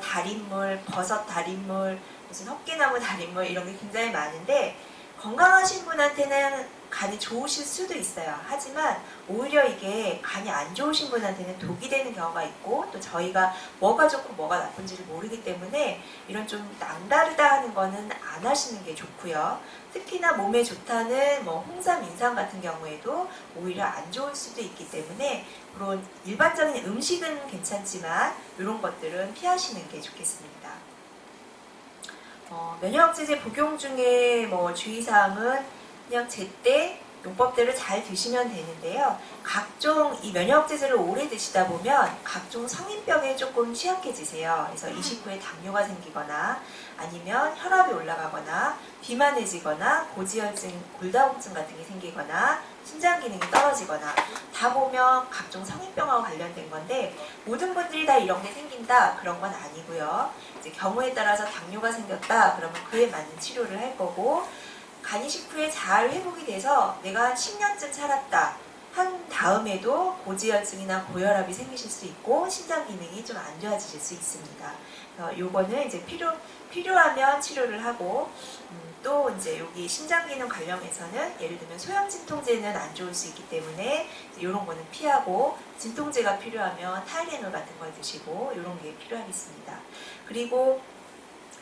B: 달인물, 버섯 달인물, 무슨 헛개나무 달인물 이런 게 굉장히 많은데 건강하신 분한테는 간이 좋으실 수도 있어요. 하지만 오히려 이게 간이 안 좋으신 분한테는 독이 되는 경우가 있고 또 저희가 뭐가 좋고 뭐가 나쁜지를 모르기 때문에 이런 좀 남다르다 하는 거는 안 하시는 게 좋고요. 특히나 몸에 좋다는 홍삼, 인삼 같은 경우에도 오히려 안 좋을 수도 있기 때문에 그런 일반적인 음식은 괜찮지만 이런 것들은 피하시는 게 좋겠습니다. 면역억제제 복용 중에 주의사항은 그냥 제때 용법대로 잘 드시면 되는데요. 각종 이 면역억제제를 오래 드시다 보면 각종 성인병에 조금 취약해지세요. 그래서 이식 후에 당뇨가 생기거나 아니면 혈압이 올라가거나 비만해지거나 고지혈증, 골다공증 같은 게 생기거나 신장 기능이 떨어지거나 다 보면 각종 성인병하고 관련된 건데 모든 분들이 다 이런 게 생긴다 그런 건 아니고요. 이제 경우에 따라서 당뇨가 생겼다 그러면 그에 맞는 치료를 할 거고 간이식 후에 잘 회복이 돼서 내가 한 10년쯤 살았다 한 다음에도 고지혈증이나 고혈압이 생기실 수 있고 신장 기능이 좀 안 좋아지실 수 있습니다. 요거는 이제 필요하면 치료를 하고 또 이제 여기 신장 기능 관련해서는 예를 들면 소염 진통제는 안 좋을 수 있기 때문에 이런 거는 피하고 진통제가 필요하면 타이레놀 같은 걸 드시고 이런 게 필요하겠습니다. 그리고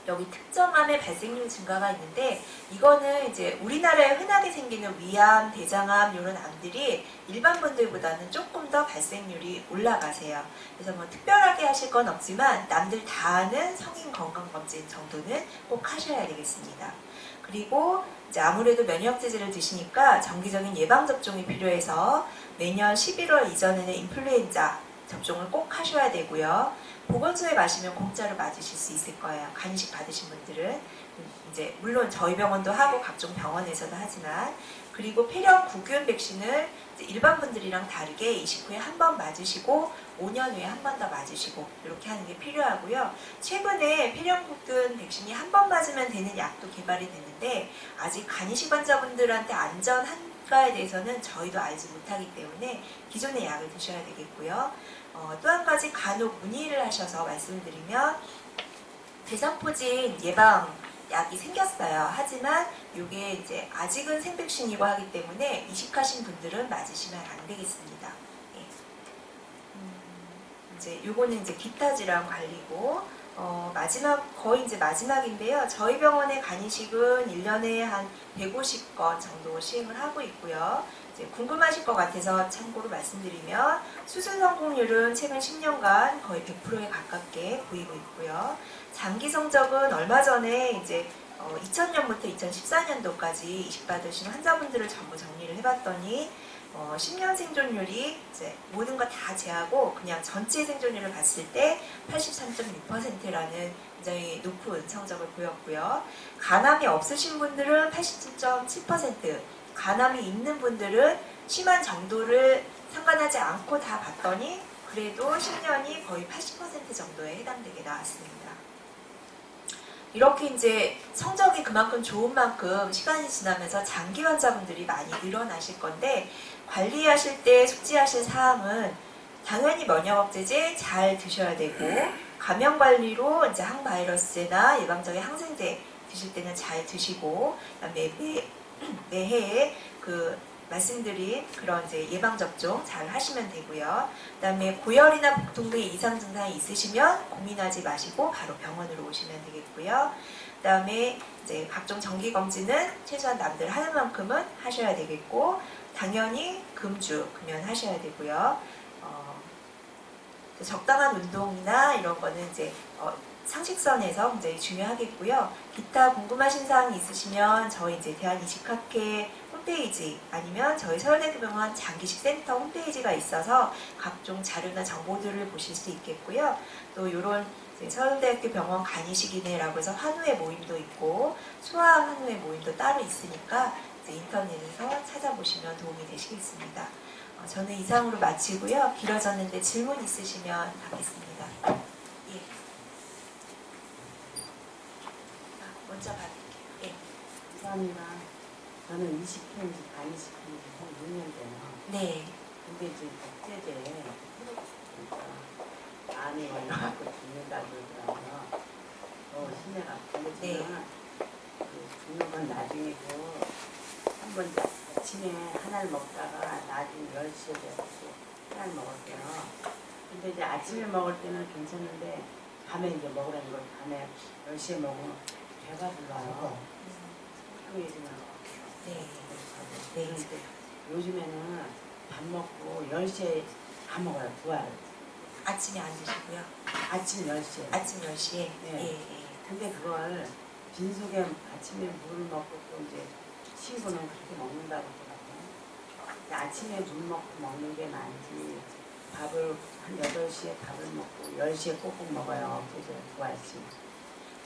B: 여기 특정암의 발생률 증가가 있는데 이거는 이제 우리나라에 흔하게 생기는 위암, 대장암 이런 암들이 일반 분들보다는 조금 더 발생률이 올라가세요. 그래서 뭐 특별하게 하실 건 없지만 남들 다 하는 성인 건강검진 정도는 꼭 하셔야 되겠습니다. 그리고 이제 아무래도 면역제제를 드시니까 정기적인 예방접종이 필요해서 매년 11월 이전에는 인플루엔자 접종을 꼭 하셔야 되고요. 보건소에 가시면 공짜로 맞으실 수 있을 거예요. 간이식 받으신 분들은. 이제 물론 저희 병원도 하고 각종 병원에서도 하지만 그리고 폐렴 구균 백신을 일반 분들이랑 다르게 이식 후에 한 번 맞으시고 5년 후에 한 번 더 맞으시고 이렇게 하는 게 필요하고요. 최근에 폐렴 구균 백신이 한 번 맞으면 되는 약도 개발이 됐는데 아직 간이식 환자분들한테 안전한가에 대해서는 저희도 알지 못하기 때문에 기존의 약을 드셔야 되겠고요. 또 한 가지 간혹 문의를 하셔서 말씀을 드리면 대상포진 예방 약이 생겼어요. 하지만 이게 이제 아직은 생백신이고 하기 때문에 이식하신 분들은 맞으시면 안 되겠습니다. 예. 이제 요거는 이제 기타 질환 관리고 거의 이제 마지막인데요. 저희 병원의 간이식은 1년에 한 150건 정도 시행을 하고 있고요. 이제 궁금하실 것 같아서 참고로 말씀드리면 수술 성공률은 최근 10년간 거의 100%에 가깝게 보이고 있고요. 장기 성적은 얼마 전에 이제 2000년부터 2014년도까지 이식받으신 환자분들을 전부 정리를 해봤더니 10년 생존율이 이제 모든 거 다 제하고 그냥 전체 생존율을 봤을 때 83.6%라는 굉장히 높은 성적을 보였고요. 간암이 없으신 분들은 87.7%, 간암이 있는 분들은 심한 정도를 상관하지 않고 다 봤더니 그래도 10년이 거의 80% 정도에 해당되게 나왔습니다. 이렇게 이제 성적이 그만큼 좋은 만큼 시간이 지나면서 장기 환자분들이 많이 늘어나실 건데 관리하실 때 숙지하실 사항은 당연히 면역억제제 잘 드셔야 되고 감염 관리로 이제 항바이러스제나 예방적인 항생제 드실 때는 잘 드시고 그다음에 매해에 말씀드린 그런 이제 예방접종 잘 하시면 되고요. 그 다음에 고열이나 복통 등의 이상 증상이 있으시면 고민하지 마시고 바로 병원으로 오시면 되겠고요. 그 다음에 이제 각종 정기검진은 최소한 남들 하는 만큼은 하셔야 되겠고, 당연히 금연하셔야 되고요. 적당한 운동이나 이런 거는 이제 상식선에서 굉장히 중요하겠고요. 기타 궁금하신 사항이 있으시면 저희 이제 대한이식학회 홈페이지 아니면 저희 서울대학교병원 장기식 센터 홈페이지가 있어서 각종 자료나 정보들을 보실 수 있겠고요. 또 이런 서울대학교 병원 간이식이네라고 해서 환우회 모임도 있고 소아 환우회 모임도 따로 있으니까 이제 인터넷에서 찾아보시면 도움이 되시겠습니다. 저는 이상으로 마치고요. 길어졌는데 질문 있으시면 받겠습니다. 예. 먼저 받을게요. 예.
C: 감사합니다. 저는 20년 간이식한 지 한 6년 돼요.
B: 네.
C: 근데 이제 복제제 그러니까 암이 올라가고 죽는다고 그러더라고요. 심해가. 근데 저는 죽는 건 나중이고 한번 아침에 하나를 먹다가 나중에 10시에 돼서 하나를 먹었어요. 근데 이제 아침에 먹을 때는 괜찮은데 밤에 이제 먹으라는 걸 밤에 10시에 먹으면 배가 불러요.
B: 네.
C: 네. 요즘에는 밥 먹고 10시에 다 먹어요. 부활.
B: 아침에 안 드시고요.
C: 아침 10시에.
B: 아침 10시에?
C: 네.
B: 예.
C: 근데 그걸 빈속에 아침에 물을 먹고 또 이제 친구는 그렇게 먹는다고 하더라고요. 아침에 물 먹고 먹는 게 나은지 밥을 한 8시에 밥을 먹고 10시에 꼭꼭 먹어요. 그래서 부활식.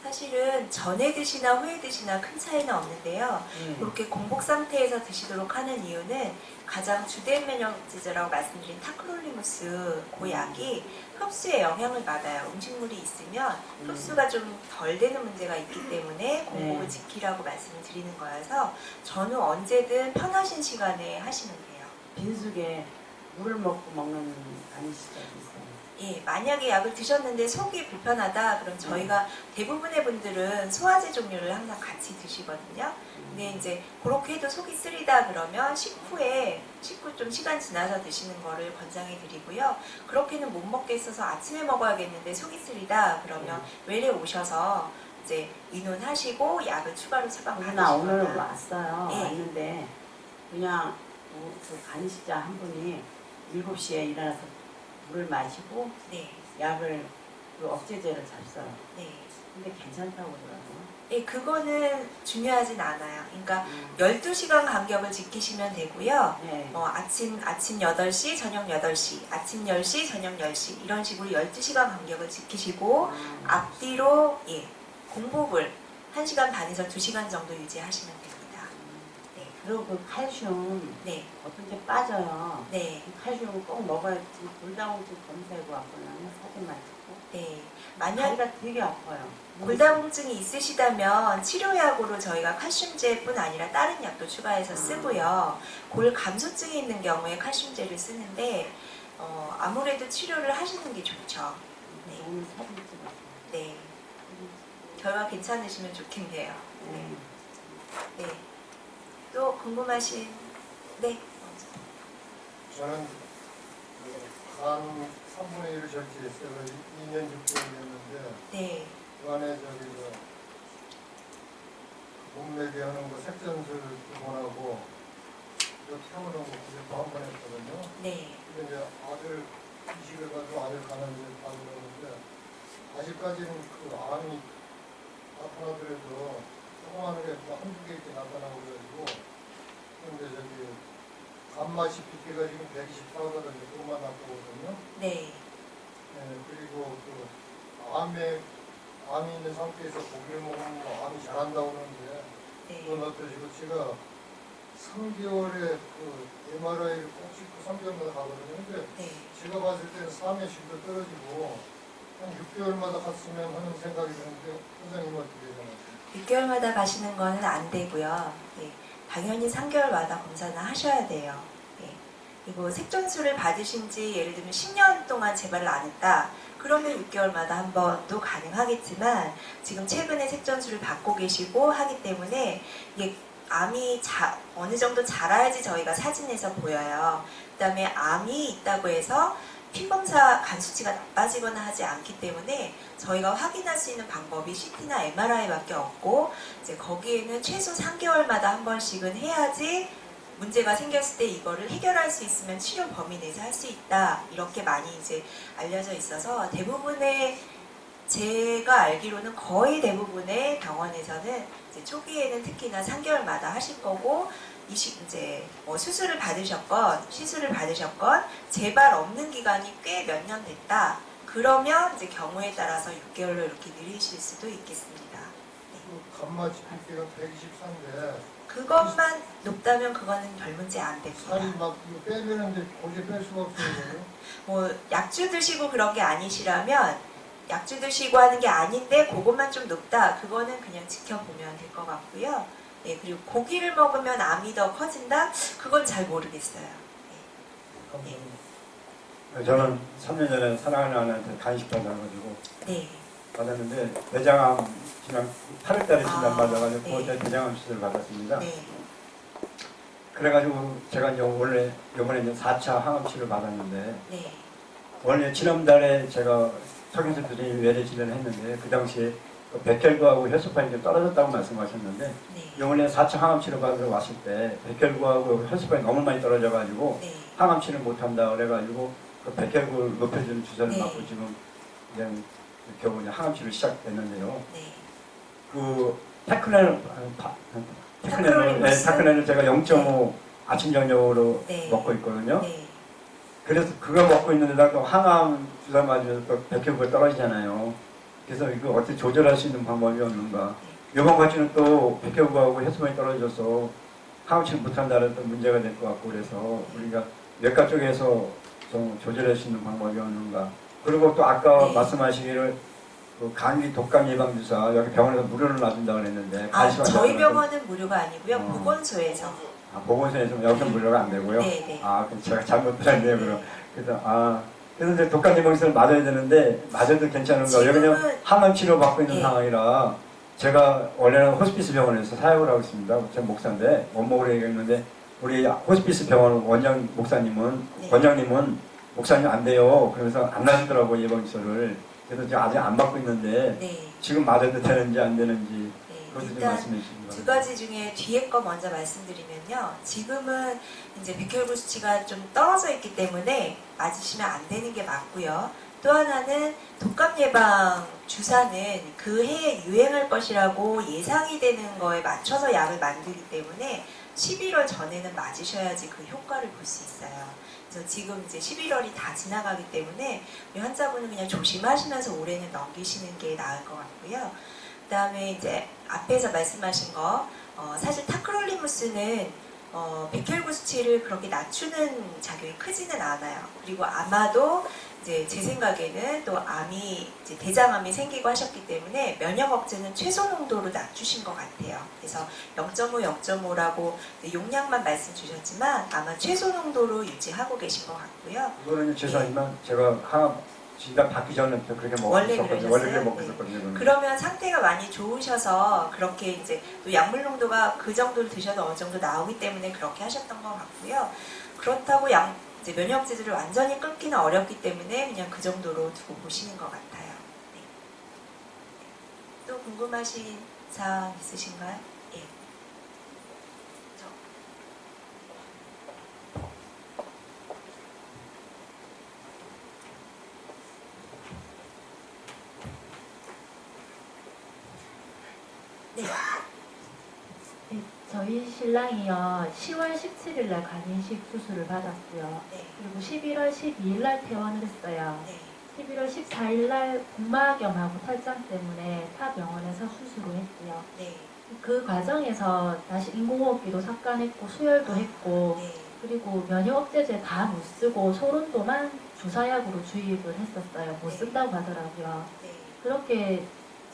B: 사실은 전에 드시나 후에 드시나 큰 차이는 없는데요. 그렇게 공복 상태에서 드시도록 하는 이유는 가장 주된 면역제제라고 말씀드린 타크롤리무스 그 약이 흡수에 영향을 받아요. 음식물이 있으면 흡수가 좀 덜 되는 문제가 있기 때문에 공복을 지키라고 말씀을 드리는 거여서 전후 언제든 편하신 시간에 하시면 돼요.
C: 빈속에 물을 먹고 먹는 간이식이 있어요.
B: 예, 만약에 약을 드셨는데 속이 불편하다 그럼 저희가 대부분의 분들은 소화제 종류를 항상 같이 드시거든요. 근데 이제 그렇게 해도 속이 쓰리다 그러면 식후 좀 시간 지나서 드시는 거를 권장해 드리고요. 그렇게는 못 먹겠어서 아침에 먹어야겠는데 속이 쓰리다 그러면 외래 오셔서 이제 의논하시고 약을 추가로
C: 나 오늘
B: 처방받으시거나.
C: 왔어요.
B: 예.
C: 왔는데 그냥 그 간이식자 한 분이 7시에 일어나서 물을 마시고
B: 네,
C: 약을 그 억제제를 잤어요.
B: 네.
C: 근데 괜찮다고 그러더라고요.
B: 예, 그거는 중요하진 않아요. 그러니까 12시간 간격을 지키시면 되고요.
C: 네.
B: 아침 8시, 저녁 8시, 아침 10시, 저녁 10시 이런 식으로 12시간 간격을 지키시고 앞뒤로 공복을 1시간 반에서 2시간 정도 유지하시면 됩니다. 네.
C: 그리고 그 칼슘
B: 네.
C: 어떤 게 빠져요.
B: 네.
C: 그 칼슘은 꼭 먹어야지. 골다공증 검사해 왔거든요. 사진만 찍고.
B: 네. 만약
C: 다리가 되게 아파요.
B: 골다공증이 있으시다면 치료약으로 저희가 칼슘제뿐 아니라 다른 약도 추가해서 쓰고요. 골 감소증이 있는 경우에 칼슘제를 쓰는데 아무래도 치료를 하시는 게 좋죠. 네.
C: 오늘 사진 찍었어요.
B: 네. 결과 괜찮으시면 좋겠네요. 네. 네. 또 궁금하신 네.
D: 저는 간 3분의 1을 절제했어요. 2년 6개월이었는데
B: 네.
D: 그 안에 몸매게 하는 거 색전술 2번하고 태우는 거 그것도 한 번 했거든요.
B: 네.
D: 근데 이제 아들 이식을 가지고 아들 가는데 받으려는데 아직까지는 그 암이 나타나더라도 조그마한 게 한두 개 이렇게 나타나고 그래가지고 근데 간맛이 빗기가 지금 124거든요. 그것만 나타오거든요.
B: 네.
D: 그리고 암이 있는 상태에서 고기를 먹으면 암이 잘한다고 하는데
B: 네.
D: 그건 어떠시고 제가 3개월에 그 MRI를 꼭 찍고 3개월마다 가거든요. 근데
B: 네.
D: 제가 봤을 때는 3의 질도 떨어지고 한 6개월마다 갔으면 하는 생각이 드는데 선생님은 어떻게 생각하세요?
B: 6개월마다 가시는 거는 안 되고요. 예, 당연히 3개월마다 검사는 하셔야 돼요. 예, 그리고 색전술을 받으신 지 예를 들면 10년 동안 재발을 안 했다. 그러면 6개월마다 한 번도 가능하겠지만 지금 최근에 색전술을 받고 계시고 하기 때문에 이게 암이 어느 정도 자라야지 저희가 사진에서 보여요. 그 다음에 암이 있다고 해서 피검사 간 수치가 나빠지거나 하지 않기 때문에 저희가 확인할 수 있는 방법이 CT나 MRI밖에 없고 이제 거기에는 최소 3개월마다 한 번씩은 해야지 문제가 생겼을 때 이거를 해결할 수 있으면 치료 범위 내에서 할 수 있다. 이렇게 많이 이제 알려져 있어서 대부분의 제가 알기로는 거의 대부분의 병원에서는 이제 초기에는 특히나 3개월마다 하실 거고 이제 수술을 받으셨건 시술을 받으셨건 재발 없는 기간이 꽤 몇 년 됐다. 그러면 이제 경우에 따라서 6개월로 이렇게 늘리실 수도 있겠습니다.
D: 간맛이 빗기가 123인데
B: 그것만 높다면 그거는 별 문제 안
D: 살이
B: 됩니다.
D: 막 이거 빼려는데 도저히 뺄 수가 없어요.
B: 약주 드시고 그런 게 아니시라면 약주 드시고 하는 게 아닌데 그것만 좀 높다. 그거는 그냥 지켜보면 될 것 같고요. 네, 그리고 고기를 먹으면 암이 더 커진다? 그건 잘 모르겠어요.
E: 저는 3년 전에 사랑하는 아내한테 간식 받아가지고
B: 네.
E: 받았는데 대장암 지난 8월달에 진단 받아가지고
B: 네.
E: 그때 대장암 수술을 받았습니다.
B: 네.
E: 그래가지고 제가 이제 원래 이번에 이제 4차 항암 치료를 받았는데
B: 네.
E: 원래 지난달에 제가 석인수 교수님 외래 진단을 했는데 그 당시에 백혈구하고 혈소판이 좀 떨어졌다고 말씀하셨는데
B: 네.
E: 이번에 4차 항암 치료 받으러 왔을 때 백혈구하고 혈소판이 너무 많이 떨어져가지고
B: 네.
E: 항암 치료 못한다 그래가지고 그 백혈구를 높여주는 주사를
B: 네.
E: 맞고 지금 이제 겨우 이제 항암 치료 시작됐는데요.
B: 네.
E: 그 테크넨을 제가 0.5 아침 저녁으로
B: 네.
E: 먹고 있거든요.
B: 네.
E: 그래서 그거 먹고 있는데다 또 항암 주사 맞으면 또 백혈구가 떨어지잖아요. 그래서 이거 어떻게 조절할 수 있는 방법이 없는가? 이번 같이는 또 백혈구하고 혈소판이 떨어져서 항암 치료 못한다는 또 문제가 될 것 같고 그래서 우리가 외과 쪽에서 좀 조절할 수 있는 방법이 없는가? 그리고 또 아까
B: 네.
E: 말씀하시기를 그 감기 독감 예방 주사 여기 병원에서 무료로 놔준다고 그랬는데
B: 저희 병원은 무료가 아니고요. 보건소에서
E: 보건소에서 여기서 무료가 안 되고요.
B: 네, 네.
E: 그럼 제가 잘못 들었네요. 그럼 그래서 이제 독감 예방주사를 맞아야 되는데 맞아도 괜찮은 거예요. 왜냐면
B: 지금은
E: 항암 치료 받고 있는
B: 예.
E: 상황이라 제가 원래는 호스피스 병원에서 사역을 하고 있습니다. 제가 목사인데 원목으로 얘기했는데 우리 호스피스 병원
B: 네.
E: 원장님은 목사님 안 돼요. 그래서 안 나시더라고 예방주사를. 그래서 제가 아직 안 받고 있는데
B: 네,
E: 지금 맞아도 되는지 안 되는지
B: 네.
E: 그것도 좀
B: 일단
E: 말씀해 주시기
B: 두
E: 바랍니다.
B: 가지 중에 뒤에 거 먼저 말씀드리면요. 지금은 이제 백혈구 수치가 좀 떨어져 있기 때문에 맞으시면 안 되는 게 맞고요. 또 하나는 독감 예방 주사는 그 해에 유행할 것이라고 예상이 되는 거에 맞춰서 약을 만들기 때문에 11월 전에는 맞으셔야지 그 효과를 볼 수 있어요. 그래서 지금 이제 11월이 다 지나가기 때문에 우리 환자분은 그냥 조심하시면서 올해는 넘기시는 게 나을 것 같고요. 그 다음에 이제 앞에서 말씀하신 거, 사실 타크롤리무스는 백혈구 수치를 그렇게 낮추는 작용이 크지는 않아요. 그리고 아마도 이제 제 생각에는 또 암이 이제 대장암이 생기고 하셨기 때문에 면역 억제는 최소 농도로 낮추신 것 같아요. 그래서 0.5, 0.5라고 용량만 말씀 주셨지만 아마 최소 농도로 유지하고 계신 것 같고요.
E: 이거는 죄송하지만 제가 항암 진단 받기 전부터 그렇게
B: 원래
E: 먹었었거든요.
B: 그러셨어요?
E: 원래 그렇게
B: 네.
E: 먹었었거든요.
B: 그러면 상태가 많이 좋으셔서 그렇게 이제 또 약물 농도가 그 정도를 드셔도 어느 정도 나오기 때문에 그렇게 하셨던 것 같고요. 그렇다고 이제 면역제들을 완전히 끊기는 어렵기 때문에 그냥 그 정도로 두고 보시는 것 같아요. 네. 또 궁금하신 사항 있으신가요? 예. 네.
F: 네, 저희 신랑이요 10월 17일 날 간이식 수술을 받았고요.
B: 네.
F: 그리고 11월 12일 날 퇴원을 했어요.
B: 네.
F: 11월 14일 날 복막염하고 탈장 때문에 타 병원에서 수술을 했고요.
B: 네.
F: 그 과정에서 다시 인공호흡기도 삭간했고 수혈도 했고
B: 네.
F: 그리고 면역 억제제 다 못 쓰고 소론도만 주사약으로 주입을 했었어요. 못
B: 네.
F: 쓴다고 하더라고요.
B: 네.
F: 그렇게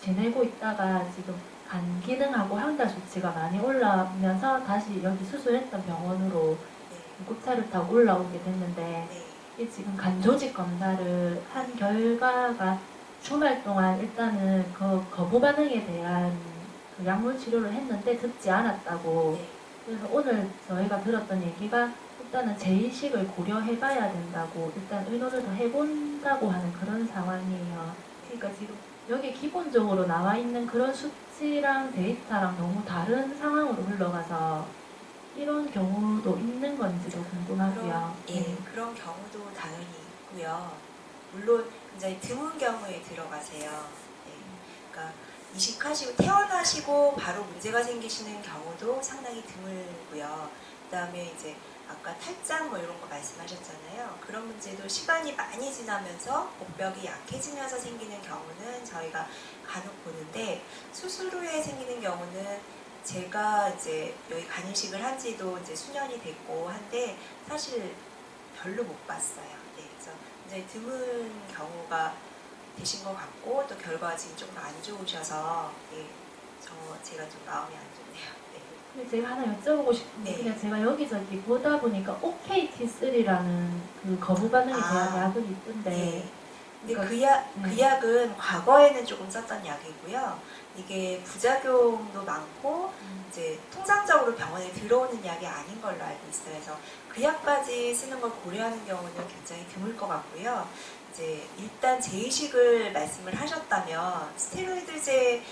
F: 지내고 있다가 지금 간 기능하고 항달 수치가 많이 올라오면서 다시 여기 수술했던 병원으로
B: 네.
F: 구급차를 타고 올라오게 됐는데
B: 네.
F: 이 지금 간 조직 검사를 한 결과가 주말 동안 일단은 그 거부 반응에 대한 그 약물 치료를 했는데 듣지 않았다고.
B: 네.
F: 그래서 오늘 저희가 들었던 얘기가 일단은 재이식을 고려해봐야 된다고 일단 의논을 더 해본다고 하는 그런 상황이에요. 그러니까 지금 여기 기본적으로 나와 있는 그런 수치랑 데이터랑 너무 다른 상황으로 흘러가서 이런 경우도 있는 건지도 궁금하고요.
B: 예, 그런 경우도 당연히 있고요. 물론 굉장히 드문 경우에 들어가세요. 네. 그러니까 이식하시고 퇴원하시고 바로 문제가 생기시는 경우도 상당히 드물고요. 그다음에 이제 아까 탈장 뭐 이런 거 말씀하셨잖아요. 그런 문제도 시간이 많이 지나면서 목벽이 약해지면서 생기는 경우는 저희가 간혹 보는데 수술 후에 생기는 경우는 제가 이제 여기 간이식을 한 지도 이제 수년이 됐고 한데 사실 별로 못 봤어요. 네, 그래서 굉장히 드문 경우가 되신 것 같고 또 결과가 지금 좀 안 좋으셔서 예, 제가 좀 마음이 안 좋네요. 네.
F: 근데 제가 하나 여쭤보고 싶은 게
B: 네.
F: 그냥 제가 여기저기 보다 보니까 OKT3라는 그 거부 반응에 대한 약을 있던데
B: 네. 근데
F: 그러니까,
B: 그 약은 과거에는 조금 썼던 약이고요. 이게 부작용도 많고 이제 통상적으로 병원에 들어오는 약이 아닌 걸로 알고 있어요. 그래서 그 약까지 쓰는 걸 고려하는 경우는 굉장히 드물 것 같고요. 이제 일단 재이식을 말씀을 하셨다면 스테로이드제를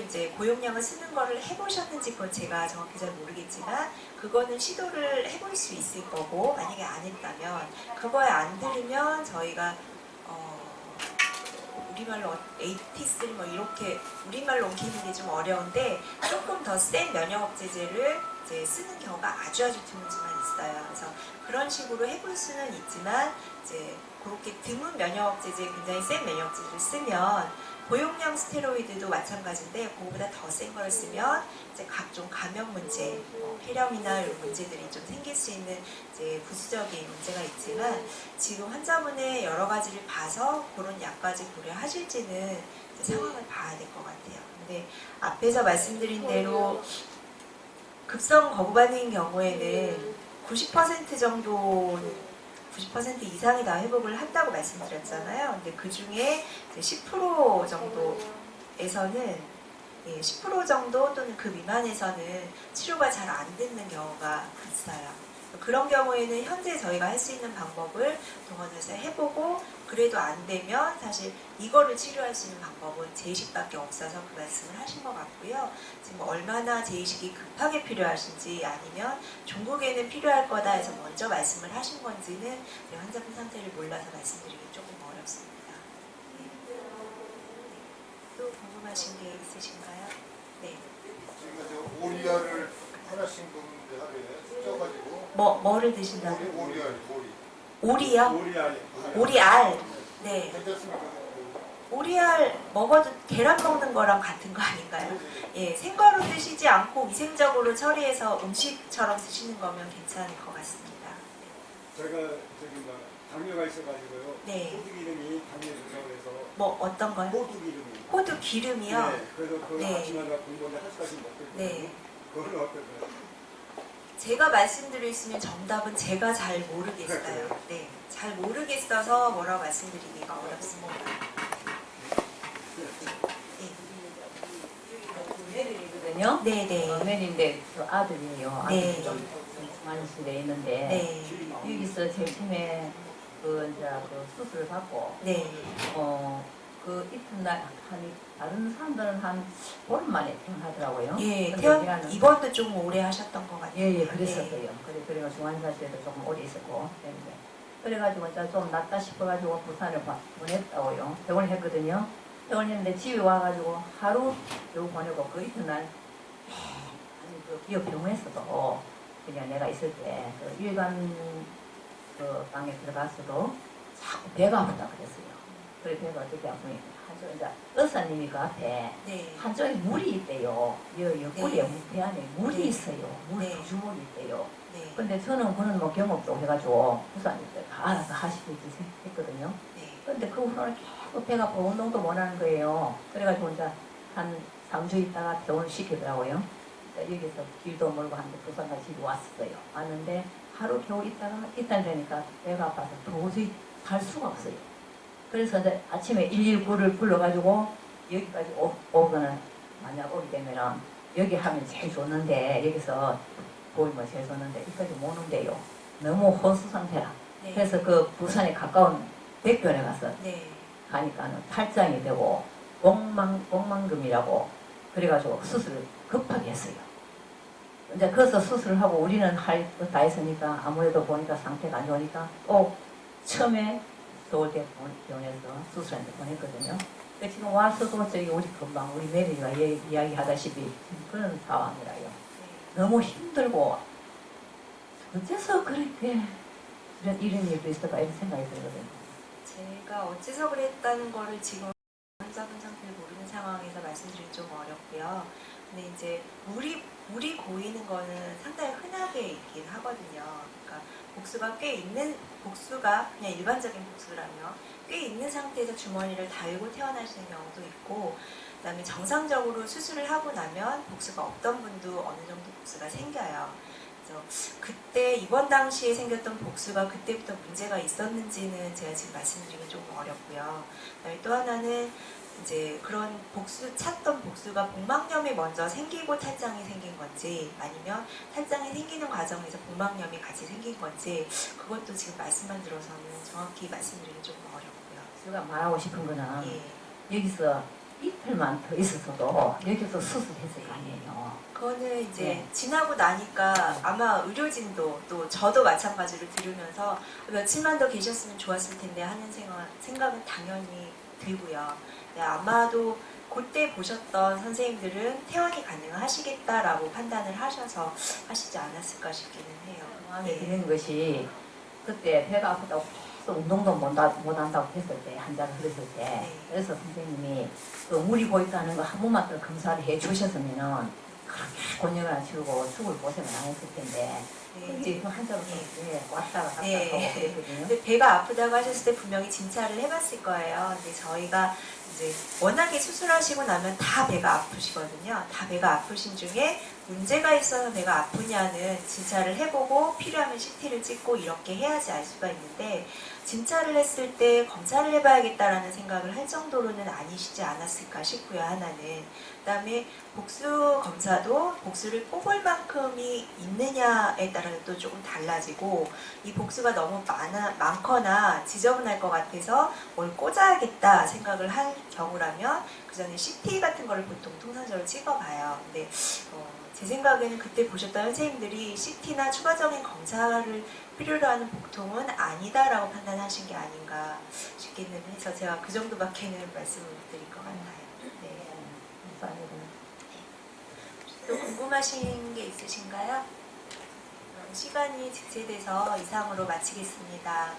B: 이제 고용량을 쓰는 거를 해보셨는지 그건 제가 정확히 잘 모르겠지만 그거는 시도를 해볼 수 있을 거고 만약에 안 했다면 그거에 안 들으면 저희가 우리말로 에이티스 뭐 이렇게 우리말로 옮기는 게 좀 어려운데 조금 더 센 면역 억제제를 이제 쓰는 경우가 아주 드물지만 있어요. 그래서 그런 식으로 해볼 수는 있지만 이제 그렇게 드문 면역 억제제 굉장히 센 면역 억제제를 쓰면 고용량 스테로이드도 마찬가지인데 그거보다 더 센 걸 쓰면 이제 각종 감염 문제, 폐렴이나 이런 문제들이 좀 생길 수 있는 이제 부수적인 문제가 있지만 지금 환자분의 여러 가지를 봐서 그런 약까지 고려하실지는 이제 상황을 봐야 될 것 같아요. 근데 앞에서 말씀드린 대로 급성 거부 반응인 경우에는 90% 정도, 90% 이상이 다 회복을 한다고 말씀드렸잖아요. 근데 그 중에 10% 정도에서는 10% 정도 또는 그 미만에서는 치료가 잘 안 되는 경우가 있어요. 그런 경우에는 현재 저희가 할 수 있는 방법을 동원해서 해보고 그래도 안 되면 사실 이거를 치료할 수 있는 방법은 재이식밖에 없어서 그 말씀을 하신 것 같고요. 지금 얼마나 재이식이 급하게 필요하신지 아니면 종국에는 필요할 거다 해서 먼저 말씀을 하신 건지는 환자분 상태를 몰라서 말씀드리기 조금 어렵습니다. 네. 또 궁금하신 게 있으신가요? 네.
D: 지금 저 오리알을 하나씩 먹는데 하루에 쪄가지고
B: 뭐를 드신다고요?
D: 오리알.
B: 오리요?
E: 오리알.
B: 오리알. 네.
D: 괜찮습니까?
B: 오리알 먹어도 계란 먹는 거랑 같은 거 아닌가요? 예, 생과로 드시지 않고 위생적으로 처리해서 음식처럼 드시는 거면 괜찮을 것 같습니다.
E: 저희가 저기 당뇨가 있어가지고요.
B: 네.
E: 호두 기름이 당뇨 주사고 해서
B: 뭐 어떤 거요?
E: 호두 기름이.
B: 호두 기름이요?
E: 네. 그래서 그걸
B: 네.
E: 아침마다 공복에 한 숟가씩 먹거든요.
B: 네.
E: 그거는 어떨까요?
B: 제가 말씀드릴 수 있는 정답은 제가 잘 모르겠어요. 네, 잘 모르겠어서 뭐라고 말씀드리기가 어렵습니다.
G: 메릴이거든요.
B: 네네.
G: 메릴인데 그 아들이에요.
B: 네.
G: 아들이 좀 중환실에 있는데
B: 네.
G: 여기서 제일 처음에 그 이제 그 수술을 받고
B: 네.
G: 그 이튿날 한 다른 사람들은 한 보름 만에 퇴원하더라고요.
B: 예,
G: 근데
B: 태연
G: 우리는
B: 입원도 좀 오래 하셨던 것 같아요.
G: 예, 그랬었어요. 그래가 중환자실에도 조금 오래 있었고 그랬는데 그래가지고 이제 좀 낫다 싶어가지고 부산을 보냈다고요. 병원을 했거든요. 병원을 했는데 집에 와가지고 하루 요 보내고 그 이튿날 아니 그 기업 병원에서도 그냥 내가 있을 때 그 일반 그 방에 들어가서도 자꾸 배가 아프다 그랬어요. 그래 배가 어떻게 아프니 한쪽 이제 의사님이 그 앞에
B: 네.
G: 한쪽에 물이 있대요. 옆구리에 배 안에 물이
B: 네.
G: 있어요. 물
B: 네.
G: 주먹이 있대요.
B: 네.
G: 근데 저는 그런 뭐 경험도 해가지고 부산님 알아서 하시겠지 했거든요.
B: 네.
G: 근데 그 후로는 계속 배가 아프고 운동도 못 하는 거예요. 그래가지고 이제 한 3주 있다가 병원을 시키더라고요. 그러니까 여기서 길도 멀고 한데 부산까지 집에 왔어요. 왔는데 하루 겨우 있다가 이틀 되니까 배가 아파서 도저히 갈 수가 없어요. 그래서 이제 아침에 119를 불러가지고 여기까지 오거나 만약 오게 되면은 여기 하면 제일 좋는데 여기서 보이면 제일 좋는데 여기까지 못 온대요. 너무 혼수 상태라.
B: 네.
G: 그래서 그 부산에 가까운 백변에 가서
B: 네.
G: 가니까는 탈장이 되고 복막금이라고 그래가지고 수술을 급하게 했어요. 이제 거기서 수술을 하고 우리는 할 거 다 했으니까 아무래도 보니까 상태가 안 좋으니까 또 처음에 서울대 병원에서 수술한테 보냈거든요. 근데 지금 와서도 저기 우리 금방 우리 메리가 이야기하다시피 그런 상황이라요. 너무 힘들고 어째서 그렇게 이런 일도 있을까 이런 생각이 들거든요.
B: 제가 어째서 그랬다는 거를 지금 환자분 상태를 모르는 상황에서 말씀드리기 좀 어렵고요. 근데 이제 물이 고이는 거는 상당히 흔하게 있긴 하거든요. 그러니까 복수가 그냥 일반적인 복수라면 꽤 있는 상태에서 주머니를 달고 태어나시는 경우도 있고, 그다음에 정상적으로 수술을 하고 나면 복수가 없던 분도 어느 정도 복수가 생겨요. 그래서 그때 입원 당시에 생겼던 복수가 그때부터 문제가 있었는지는 제가 지금 말씀드리기 조금 어렵고요. 그다음에 또 하나는 이제 그런 찾던 복수가 복막염이 먼저 생기고 탈장이 생긴 건지 아니면 탈장이 생기는 과정에서 복막염이 같이 생긴 건지 그것도 지금 말씀만 들어서는 정확히 말씀드리기 조금 어렵고요.
G: 제가 말하고 싶은 거는
B: 예.
G: 여기서 이틀만 더 있었어도 여기서 수술했을 거 아니에요.
B: 그거는 이제
G: 네.
B: 지나고 나니까 아마 의료진도 또 저도 마찬가지로 들으면서 며칠만 더 계셨으면 좋았을 텐데 하는 생각은 당연히 들고요. 네, 아마도 그때 보셨던 선생님들은 퇴원이 가능하시겠다라고 판단을 하셔서 하시지 않았을까 싶기는 해요.
G: 마음에
B: 예.
G: 드는 것이 그때 배가 아프다고 계속 운동도 못 한다고 했을 때 환자가 그랬을 때
B: 네.
G: 그래서 선생님이 그 물이 고있다는 거 한 번만 더 검사를 해 주셨으면은 그렇게 곤욕을 안 치르고 죽을 고생을 안 했을 텐데
B: 네.
G: 이제 그 환자가 왔다가 갔다
B: 네.
G: 하고 그랬거든요.
B: 근데 배가 아프다고 하셨을 때 분명히 진찰을 해봤을 거예요. 근데 저희가 이제 워낙에 수술하시고 나면 다 배가 아프시거든요. 다 배가 아프신 중에 문제가 있어서 배가 아프냐는 진찰을 해보고 필요하면 CT를 찍고 이렇게 해야지 알 수가 있는데 진찰을 했을 때 검사를 해봐야겠다라는 생각을 할 정도로는 아니시지 않았을까 싶고요. 하나는. 그다음에 복수 검사도 복수를 뽑을 만큼이 있느냐에 따라서 또 조금 달라지고 이 복수가 너무 많거나 지저분할 것 같아서 뭘 꽂아야겠다 생각을 할 경우라면 그 전에 CT 같은 거를 보통 통상적으로 찍어봐요. 근데 제 생각에는 그때 보셨던 선생님들이 CT나 추가적인 검사를 필요로 하는 복통은 아니다라고 판단하신 게 아닌가 싶기는 해서 제가 그 정도밖에는 말씀을 못 드릴 것 같아요. 네.
G: 감사합니다.
B: 또 궁금하신 게 있으신가요? 그럼 시간이 지체돼서 이상으로 마치겠습니다.